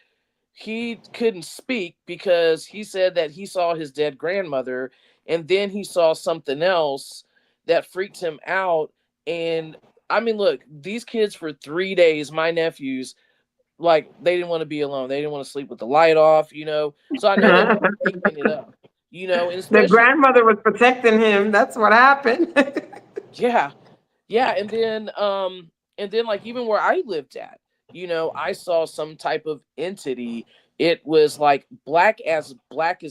he couldn't speak because he said that he saw his dead grandmother, and then he saw something else that freaked him out. And I mean, look, these kids for 3 days, my nephews, like, they didn't want to be alone. They didn't want to sleep with the light off, so I know they weren't making it up, and The especially, grandmother was protecting him. That's what happened. yeah, yeah, and then like even where I lived at, I saw some type of entity. It was like black as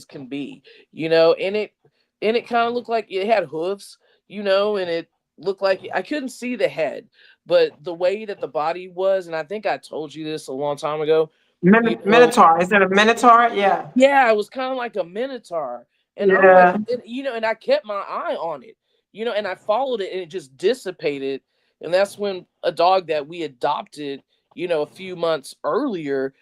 can be, and it kind of looked like it had hooves, and it looked like I couldn't see the head, but the way that the body was, and I think I told you this a long time ago, Minotaur. Is it a Minotaur? Yeah. yeah, it was kind of like a minotaur, and I'm like, Yeah. and I kept my eye on it, and I followed it, and it just dissipated, and that's when a dog that we adopted, a few months earlier,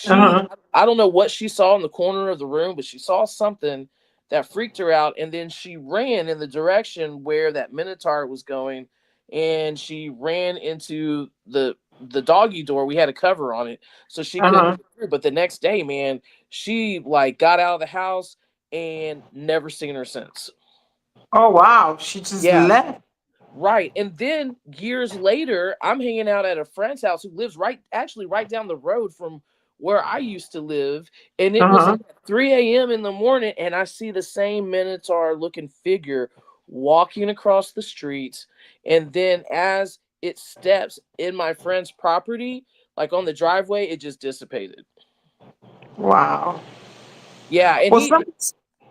Uh-huh. I don't know what she saw in the corner of the room, but she saw something that freaked her out, and then she ran in the direction where that minotaur was going, and she ran into the doggy door. We had a cover on it, so she couldn't Uh-huh. get through. But the next day, man, she like got out of the house and never seen her since. Oh wow. She just Yeah, left. right. And then years later, I'm hanging out at a friend's house who lives actually right down the road from where I used to live. And it was Uh-huh. like 3 a.m. in the morning, and I see the same Minotaur looking figure walking across the streets. And then as it steps in my friend's property, like on the driveway, it just dissipated. Wow. Yeah. And Well, he,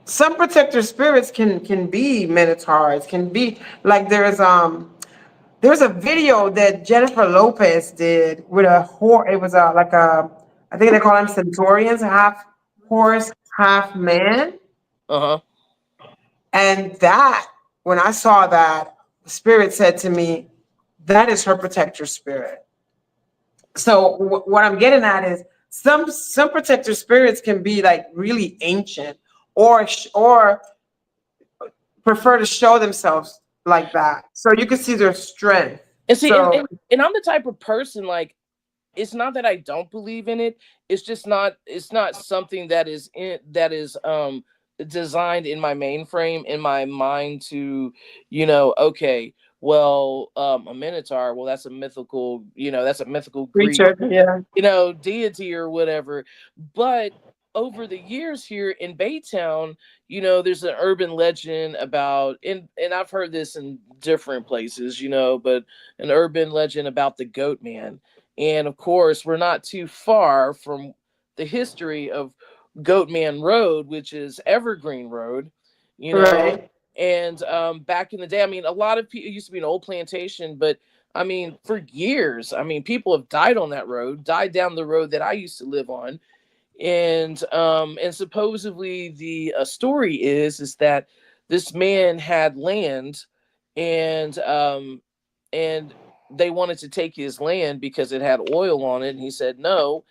some protector spirits can be minotaurs, can be like there's a video that Jennifer Lopez did with a horse. It was a like a, I think they call them centaurians, half horse, half man. uh huh. And that, when I saw that, spirit said to me, that is her protector spirit. So what I'm getting at is some protector spirits can be like really ancient, or prefer to show themselves like that, so you can see their strength. And see, So and I'm the type of person, like, it's not that I don't believe in it. It's just not, it's not something that is designed in my mainframe, in my mind, to, okay, well, a minotaur, well, that's a mythical, that's a mythical Greek, creature, yeah. deity or whatever. But over the years here in Baytown, there's an urban legend about, and I've heard this in different places, but an urban legend about the goat man. And of course, we're not too far from the history of Goatman Road, which is Evergreen Road, you know. Right. And back in the day, I mean, a lot of people, it used to be an old plantation, but I mean, for years, I mean, people have died on that road, died down the road that I used to live on. And supposedly the story is that this man had land, and and they wanted to take his land because it had oil on it, and he said no.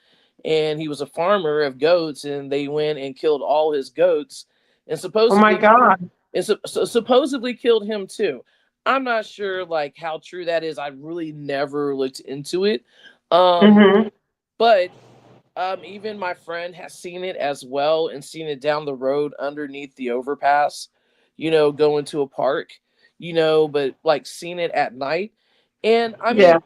And he was a farmer of goats, and they went and killed all his goats, and Oh my God. supposedly killed him too. I'm not sure like how true that is. I really never looked into it. Mhm. But even my friend has seen it as well and seen it down the road underneath the overpass, going to a park, but like seen it at night. And I Yeah. mean,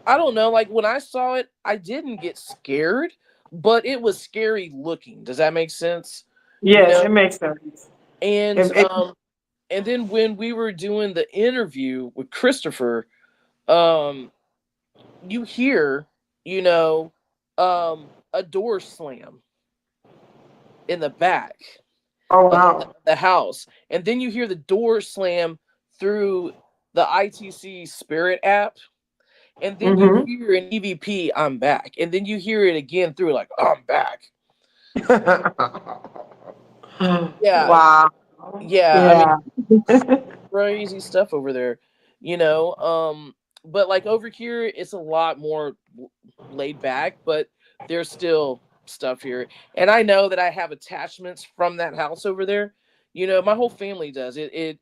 I don't know, like when I saw it, I didn't get scared, but it was scary looking. Does that make sense? You Yes, know, it makes sense. and It, and then when we were doing the interview with Christopher, um you hear, you know, a door slam in the back oh of wow. the house. And then you hear the door slam through the ITC Spirit app. And then you Mhm. hear an EVP, I'm back. And then you hear it again through like, I'm back. Yeah. wow. Yeah. I mean, Yeah. crazy stuff over there, you know. But like over here, it's a lot more laid back, but there's still stuff here. And I know that I have attachments from that house over there. My whole family does. It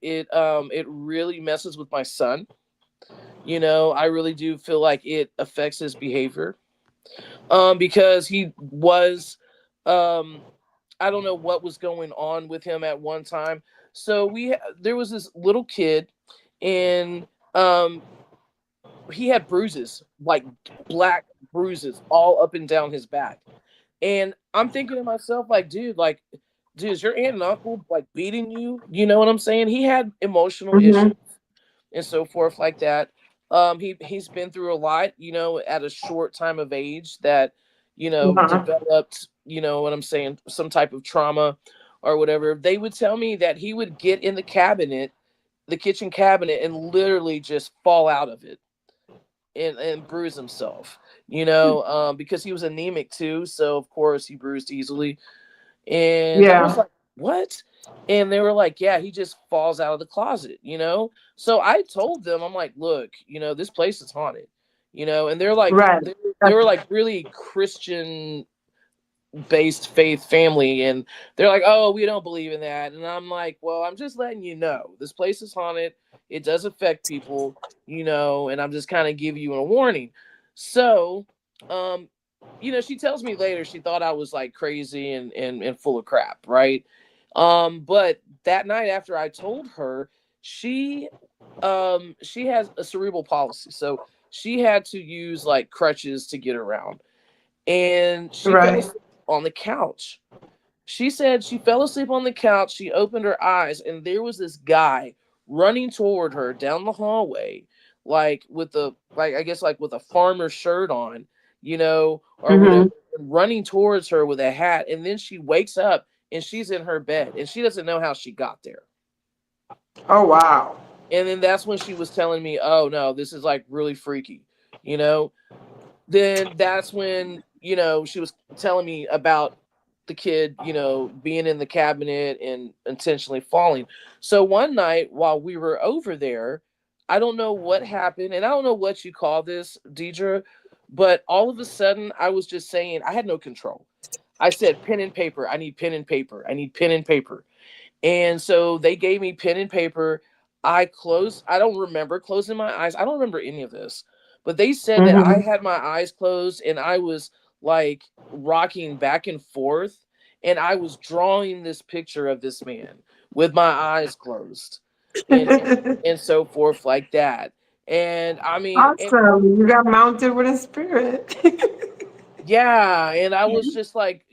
really messes with my son. I really do feel like it affects his behavior. Because he was I don't know what was going on with him at one time. So there was this little kid, and um he had bruises, like black bruises all up and down his back. And I'm thinking to myself, like, dude, is your aunt and uncle like beating you? You know what I'm saying? He had emotional issues Mhm. and so forth like that. He's been through a lot, at a short time of age that, Uh-huh. developed, what I'm saying, some type of trauma or whatever. They would tell me that he would get in the kitchen cabinet, and literally just fall out of it and bruise himself, because he was anemic too. So of course he bruised easily. And I was Yeah. like, what? And they were like, yeah, he just falls out of the closet. So I told them, I'm like, look, this place is haunted, and they're like, Right. they were like really Christian based faith family. And they're like, oh, we don't believe in that. And I'm like, well, I'm just letting you know this place is haunted. It does affect people, and I'm just kind of giving you a warning. So, um, she tells me later she thought I was like crazy and full of crap, right? But that night after I told her, she has a cerebral palsy, so she had to use like crutches to get around, and she fell Right. asleep on the couch. She said she fell asleep on the couch. She opened her eyes, and there was this guy running toward her down the hallway, like with I guess like with a farmer shirt on, or whatever, Mhm. and running towards her with a hat. And then she wakes up and she's in her bed, and she doesn't know how she got there. Oh wow. And then that's when she was telling me, "Oh no, this is like really freaky," you know. Then that's when, she was telling me about the kid, being in the cabinet and intentionally falling. So one night while we were over there, I don't know what happened, and I don't know what you call this, Deidre, but all of a sudden I was just saying, I had no control. I said, pen and paper. I need pen and paper. I need pen and paper. And so they gave me pen and paper. I don't remember closing my eyes. I don't remember any of this. But they said that I Mhm. had my eyes closed and I was like rocking back and forth, and I was drawing this picture of this man with my eyes closed, and so forth like that. And I mean, awesome. You got mounted with a spirit. yeah, and I was just like,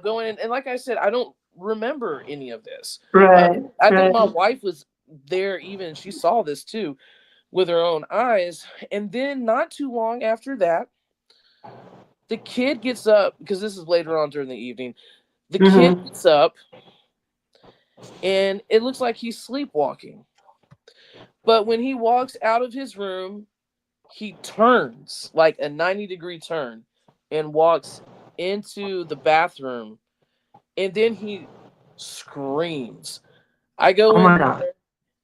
going in, and like I said, I don't remember any of this. Uh, right. I think Right. my wife was there, even she saw this too with her own eyes. And then not too long after that, the kid gets up, because this is later on during the evening. The kid Mhm. gets up, and it looks like he's sleepwalking. But when he walks out of his room, he turns like a 90-degree turn and walks into the bathroom, and then he screams. I go Oh in my God. there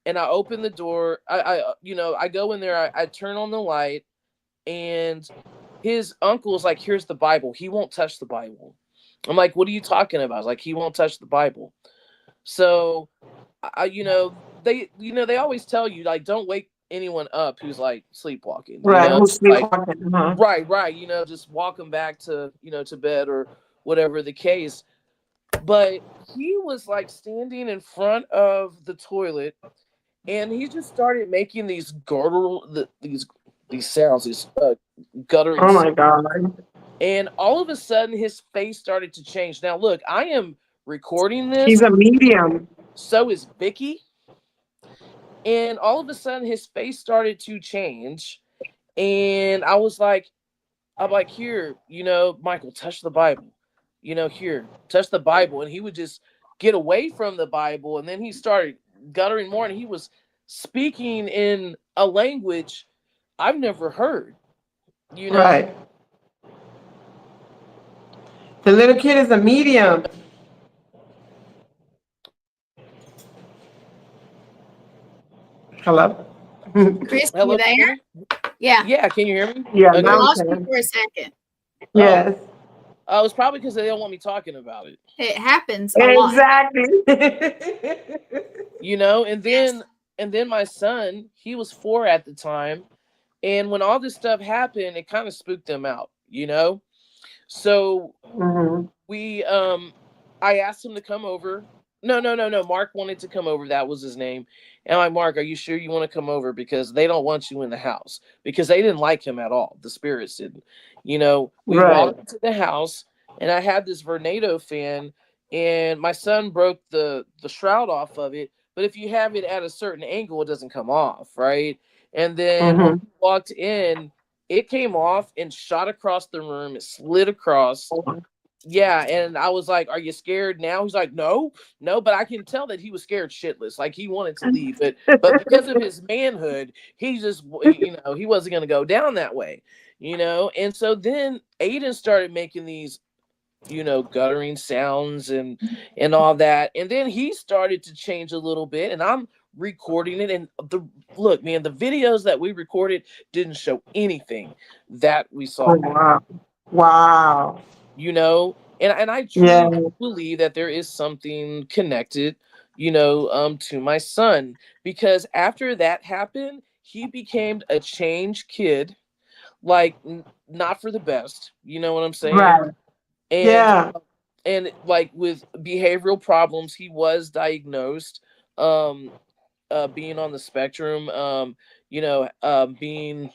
and I open the door. I go in there. I turn on the light, and his uncle's like, "Here's the Bible." He won't touch the Bible. I'm like, "What are you talking about?" He's like, "He won't touch the Bible." So, they always tell you, like, don't wake anyone up who's like sleepwalking, Right. Who's like sleepwalking? right, just walk them back to to bed or whatever the case. But he was like standing in front of the toilet, and he just started making these these sounds, these guttering Oh sounds. my God. And all of a sudden, his face started to change. Now, look, I am recording He's this. a medium. So is Vicky. And all of a sudden, his face started to change. And I'm like, here, Michael, touch the Bible. Here, touch the Bible. And he would just get away from the Bible. And then he started guttering more. And he was speaking in a language I've never heard, Right. The little kid is a medium. Hello? Chris, you Hello? there? Yeah. Yeah, can you hear me? Yeah, I Okay. lost you for a second. Yes. It's probably because they don't want me talking about it. It happens a lot. Exactly. And then my son, he was 4 at the time, and when all this stuff happened, it kind of spooked him out, So we I asked him to come over. No. Mark wanted to come over. That was his name. And I'm like, Mark, are you sure you want to come over? Because they don't want you in the house. Because they didn't like him at all. The spirits didn't. We walked into the house, and I had this Vornado fan, and my son broke the shroud off of it. But if you have it at a certain angle, it doesn't come off, right? And then when we walked in, it came off and shot across the room. It slid across. Yeah, and I was like, "Are you scared now?" He's like, "No, but I can tell that he was scared shitless. Like he wanted to leave, but because of his manhood, he just, he wasn't going to go down that way, And so then Aiden started making these, guttering sounds and all that, and then he started to change a little bit, and I'm recording it. And look, man, the videos that we recorded didn't show anything that we saw. Oh, wow. And I truly believe that there is something connected, to my son, because after that happened, he became a changed kid, like not for the best, you know what I'm saying? Right. And like with behavioral problems, he was diagnosed being on the spectrum, being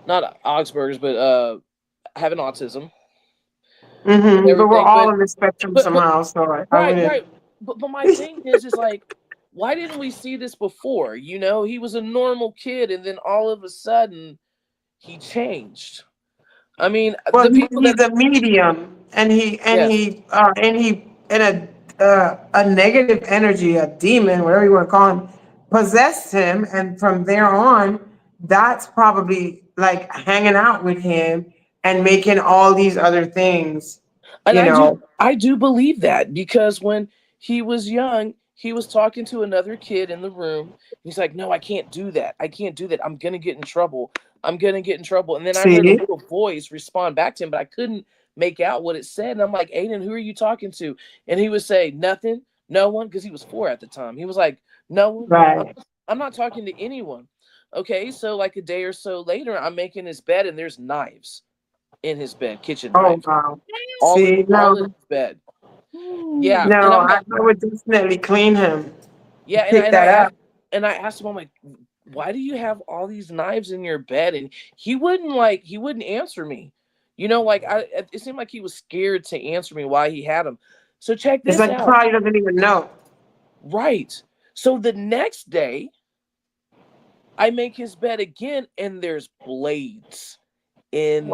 not Augsburg's, but having autism. But we're all on the spectrum somehow, so right. But my thing is like, why didn't we see this before? He was a normal kid, and then all of a sudden, he changed. I mean, well, he's a medium, and a negative energy, a demon, whatever you want to call him, possessed him, and from there on, that's probably like hanging out with him and making all these other things. And I do believe that, because when he was young, he was talking to another kid in the room. He's like, "No, I can't do that. I can't do that. I'm gonna get in trouble. I'm gonna get in trouble." And then I heard a little voice respond back to him, but I couldn't make out what it said. And I'm like, "Aiden, who are you talking to?" And he would say, "Nothing, no one," because he was 4 at the time. He was like, "No one. Right. I'm not talking to anyone." Okay, so like a day or so later, I'm making his bed, and there's knives in his bed, kitchen knives. Wow. All in his bed. Yeah. No, I would definitely clean him. Yeah, and I asked him, I'm like, "Why do you have all these knives in your bed?" And he wouldn't answer me. It seemed like he was scared to answer me why he had them. So check this out. It's like he probably doesn't even know. Right. So the next day, I make his bed again, and there's blades in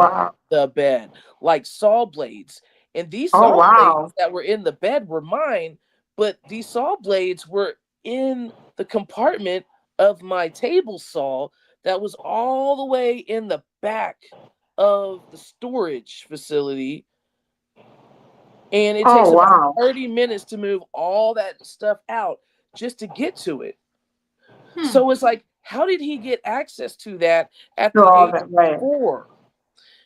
the bed, like saw blades. And these saw blades that were in the bed were mine, but these saw blades were in the compartment of my table saw that was all the way in the back of the storage facility. And it takes about 30 minutes to move all that stuff out just to get to it. So it's like, how did he get access to that at the age of 4?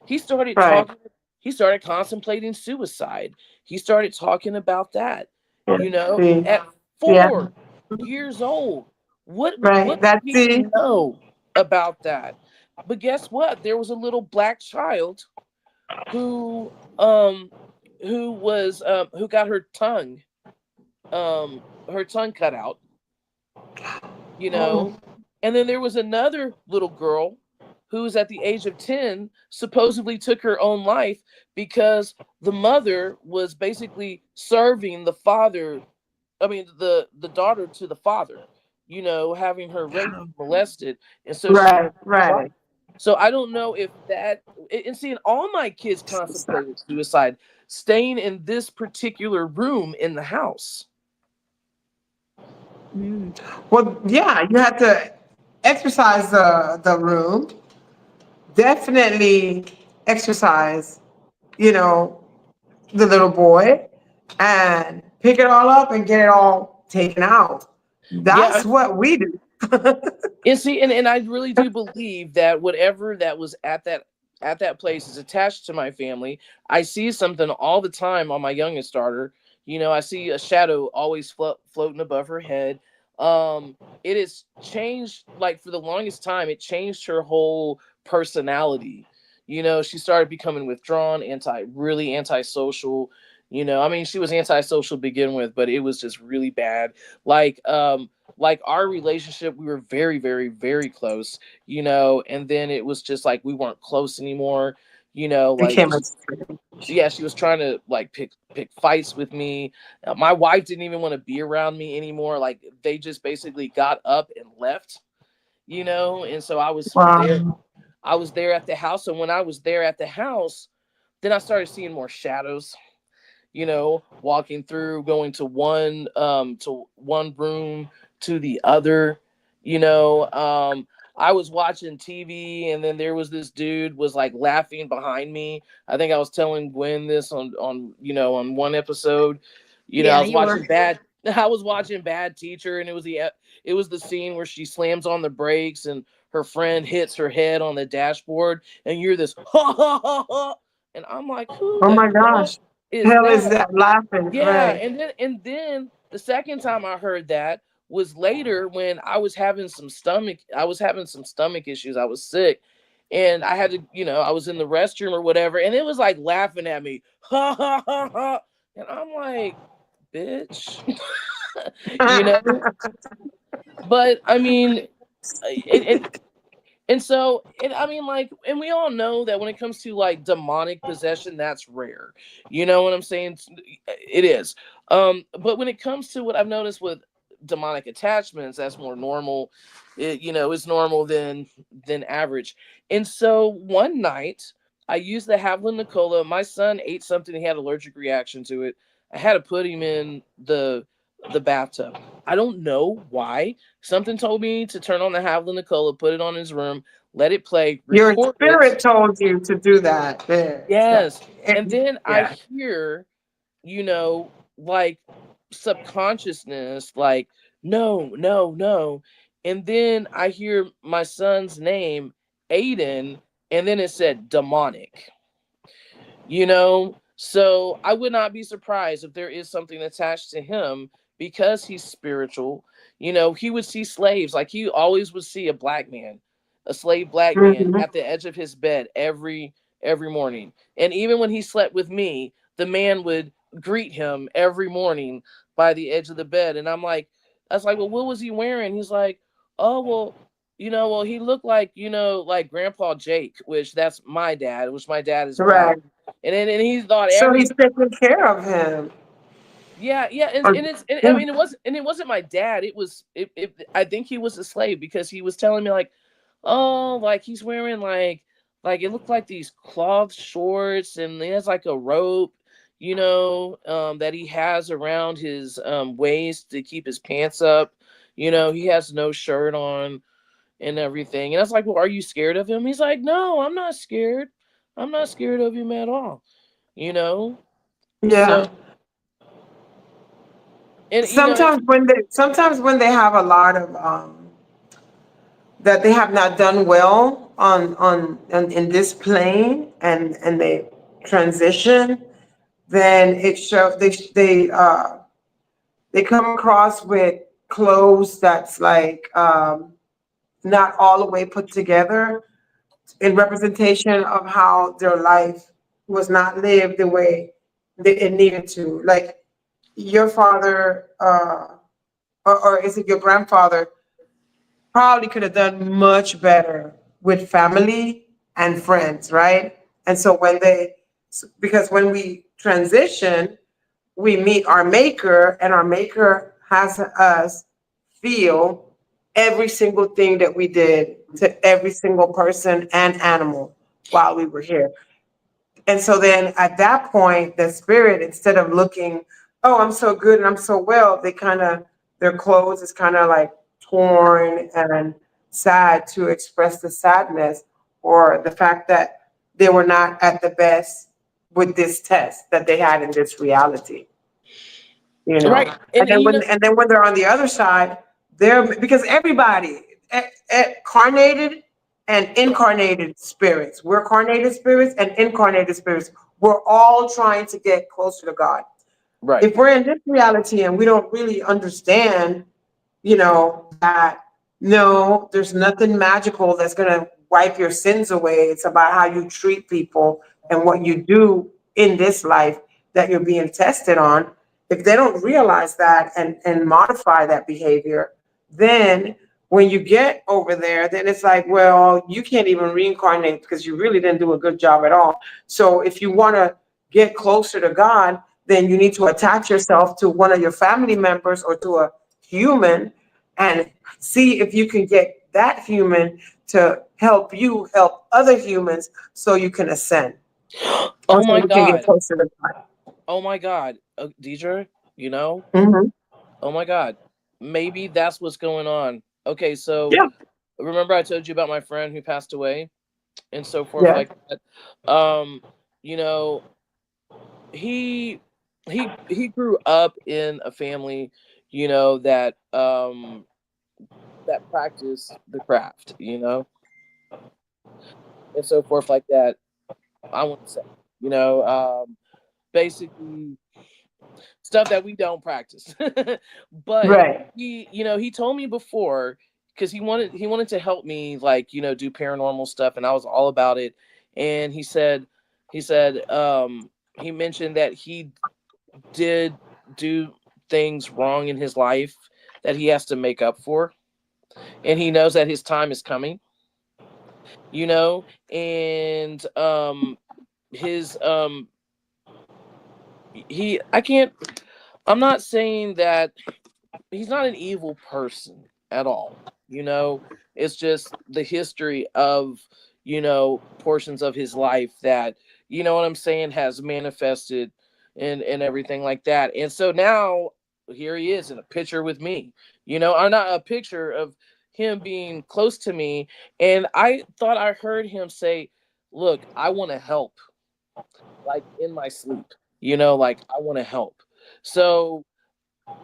He started talking. He started contemplating suicide. He started talking about that, at 4 years old. What That's do the you know about that? But guess what? There was a little black child who who got her tongue cut out, you oh, know. And then there was another little girl who was at the age of 10 supposedly took her own life because the mother was basically serving the father, I mean the daughter to the father, having her raped, molested, and so she right, right. so I don't know if that, and seeing all my kids contemplated suicide, staying in this particular room in the house. Mm. Well, yeah, you have to exercise the room. Definitely exercise, you know, the little boy and pick it all up and get it all taken out. Yeah, That's what we do. and see, and I really do believe that whatever that was at that place is attached to my family. I see something all the time on my youngest daughter. I see a shadow always floating above her head. It has changed, like for the longest time, it changed her whole personality. She started becoming withdrawn, really antisocial. I mean, she was antisocial to begin with, but it was just really bad. Like, like our relationship, we were very, very, very close, and then it was just like we weren't close anymore, like Became a yeah, she was trying to like pick fights with me. My wife didn't even want to be around me anymore. Like they just basically got up and left, and so wow. I was there at the house, and when I was there at the house, then I started seeing more shadows, walking through, going to one room to the other, I was watching TV, and then there was this dude was like laughing behind me. I think I was telling Gwen this on one episode. I Yeah, was you were. watching bad I was watching Bad Teacher, and it was the scene where she slams on the brakes and her friend hits her head on the dashboard, and you're this ha ha ha ha, and I'm like, who Oh the my hell gosh. is Hell is that? that laughing, Yeah, right? and then the second time I heard that was later when I was having some stomach issues. I was sick, and I had to, I was in the restroom or whatever, and it was like laughing at me. Ha ha ha ha. And I'm like, bitch. you know? But I mean, and so, I mean, like, and we all know that when it comes to like demonic possession, that's rare. You know what I'm saying? It is. But when it comes to what I've noticed with demonic attachments, that's more normal. It's normal than average. And so one night, I used the Havlin Nicola. My son ate something; he had an allergic reaction to it. I had to put him in the bathtub. I don't know why. Something told me to turn on the Havlin Nicola, put it on his room, let it play, Your record it. spirit told you to do that. There. Yes. And then I Yeah. hear, like subconsciousness, like, no, no, no. And then I hear my son's name, Aiden, and then it said demonic. So I would not be surprised if there is something attached to him because he's spiritual. He would see slaves, like he always would see a slave black man Mhm. at the edge of his bed every morning. And even when he slept with me, the man would greet him every morning by the edge of the bed. And I was like, well, what was he wearing? He's like, oh, well, he looked like, like Grandpa Jake, which that's my dad, which my dad is black. Right. And he thought So every he's taking care of him. yeah, and, Or, and it's and I yeah. mean it wasn't my dad. I think he was a slave because he was telling me like, oh, like he's wearing like it looked like these cloth shorts, and he has like a rope, that he has around his waist to keep his pants up. He has no shirt on and everything. And I was like, well, are you scared of him? He's like, no, I'm not scared. I'm not scared of him at all. You know? Yeah. So, and, Sometimes when they have a lot of that they have not done well on in this plane and they transition, then it shows they come across with clothes that's like not all the way put together in representation of how their life was not lived the way that it needed to. Like your father, or is it your grandfather, probably could have done much better with family and friends, right? And so because when we transition, we meet our maker, and our maker has us feel every single thing that we did to every single person and animal while we were here. And so then at that point, the spirit, instead of looking, oh, I'm so good and I'm so well, their clothes is kind of like torn and sad to express the sadness or the fact that they were not at the best with this test that they had in this reality, you know. Right. And And then when they're on the other side, they're because everybody, carnated and incarnated spirits, we're carnated spirits and incarnated spirits. We're all trying to get closer to God. right. If we're in this reality and we don't really understand, that no, there's nothing magical that's going to wipe your sins away. It's about how you treat people and what you do in this life that you're being tested on. If they don't realize that and modify that behavior, then when you get over there, then it's like, well, you can't even reincarnate because you really didn't do a good job at all. So if you want to get closer to God, then you need to attach yourself to one of your family members or to a human and see if you can get that human to help you help other humans so you can ascend. Oh So my you can get God. closer to God. Oh my God. Deidre, Mm-hmm. oh my God. Maybe that's what's going on. Okay, so Yeah, remember I told you about my friend who passed away and so forth yeah, like that. You know, he he grew up in a family, that practice the craft, and so forth like that. I want to say, you know, um, basically stuff that we don't practice. But right. he told me before because he wanted to help me like do paranormal stuff, and I was all about it. And he mentioned that he did do things wrong in his life that he has to make up for, and he knows that his time is coming. And his he I can't I'm not saying that he's not an evil person at all. It's just the history of portions of his life that what I'm saying has manifested and everything like that. And so now here he is in a picture with me, or not a picture of him being close to me. And I thought I heard him say, look, I want to help, like in my sleep, like I want to help. So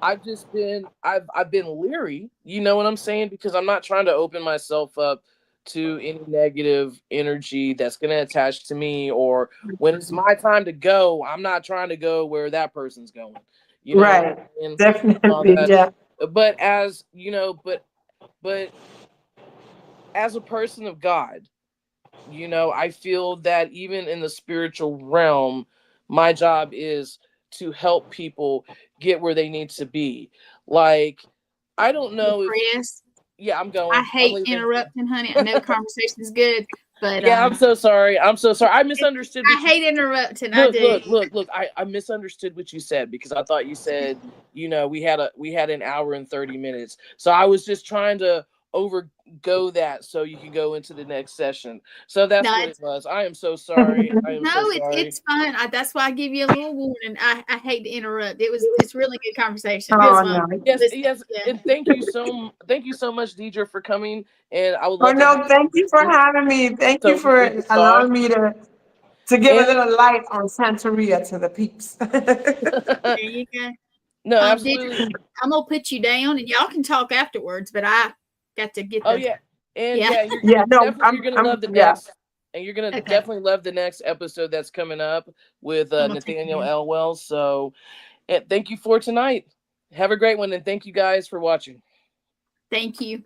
I've been leery, you know what I'm saying? Because I'm not trying to open myself up to any negative energy that's going to attach to me, or when it's my time to go, I'm not trying to go where that person's going. You know what Right. I'm saying? All Definitely. that. Yeah. But but as a person of God, I feel that even in the spiritual realm, my job is to help people get where they need to be. Like, I don't know if, Chris, yeah, I'm I going. I'm hate leaving. interrupting, honey. I know conversation's good, but Yeah, I'm so sorry. I'm so sorry. I misunderstood I what you hate interrupting. I look, do. look, look, look. I misunderstood what you said because I thought you said, we had an hour and 30 minutes. So I was just trying to overgo that so you could go into the next session. So that's No, what it was. I am so sorry. I am no, so it's sorry. it's fine. That's why I give you a little warning. I hate to interrupt. It's really good conversation. It was Oh fun. no. Yes, Listen, yes, yeah. and thank you so much, Deidre, for coming. And I would Oh love to have no, thank you you for again having me. Thank you so we for can talk. allowing me to give a And little light on Santeria to the peeps. There you go. no, Did absolutely. I'm gonna put you down, and y'all can talk afterwards. But I got to get Oh the yeah, and yeah. yeah, you're Yeah, no, definitely you're gonna love the yeah. next, and you're gonna Okay, definitely love the next episode that's coming up with I'm gonna take Nathaniel you. Elwell. So, and thank you for tonight. Have a great one, and thank you guys for watching. Thank you.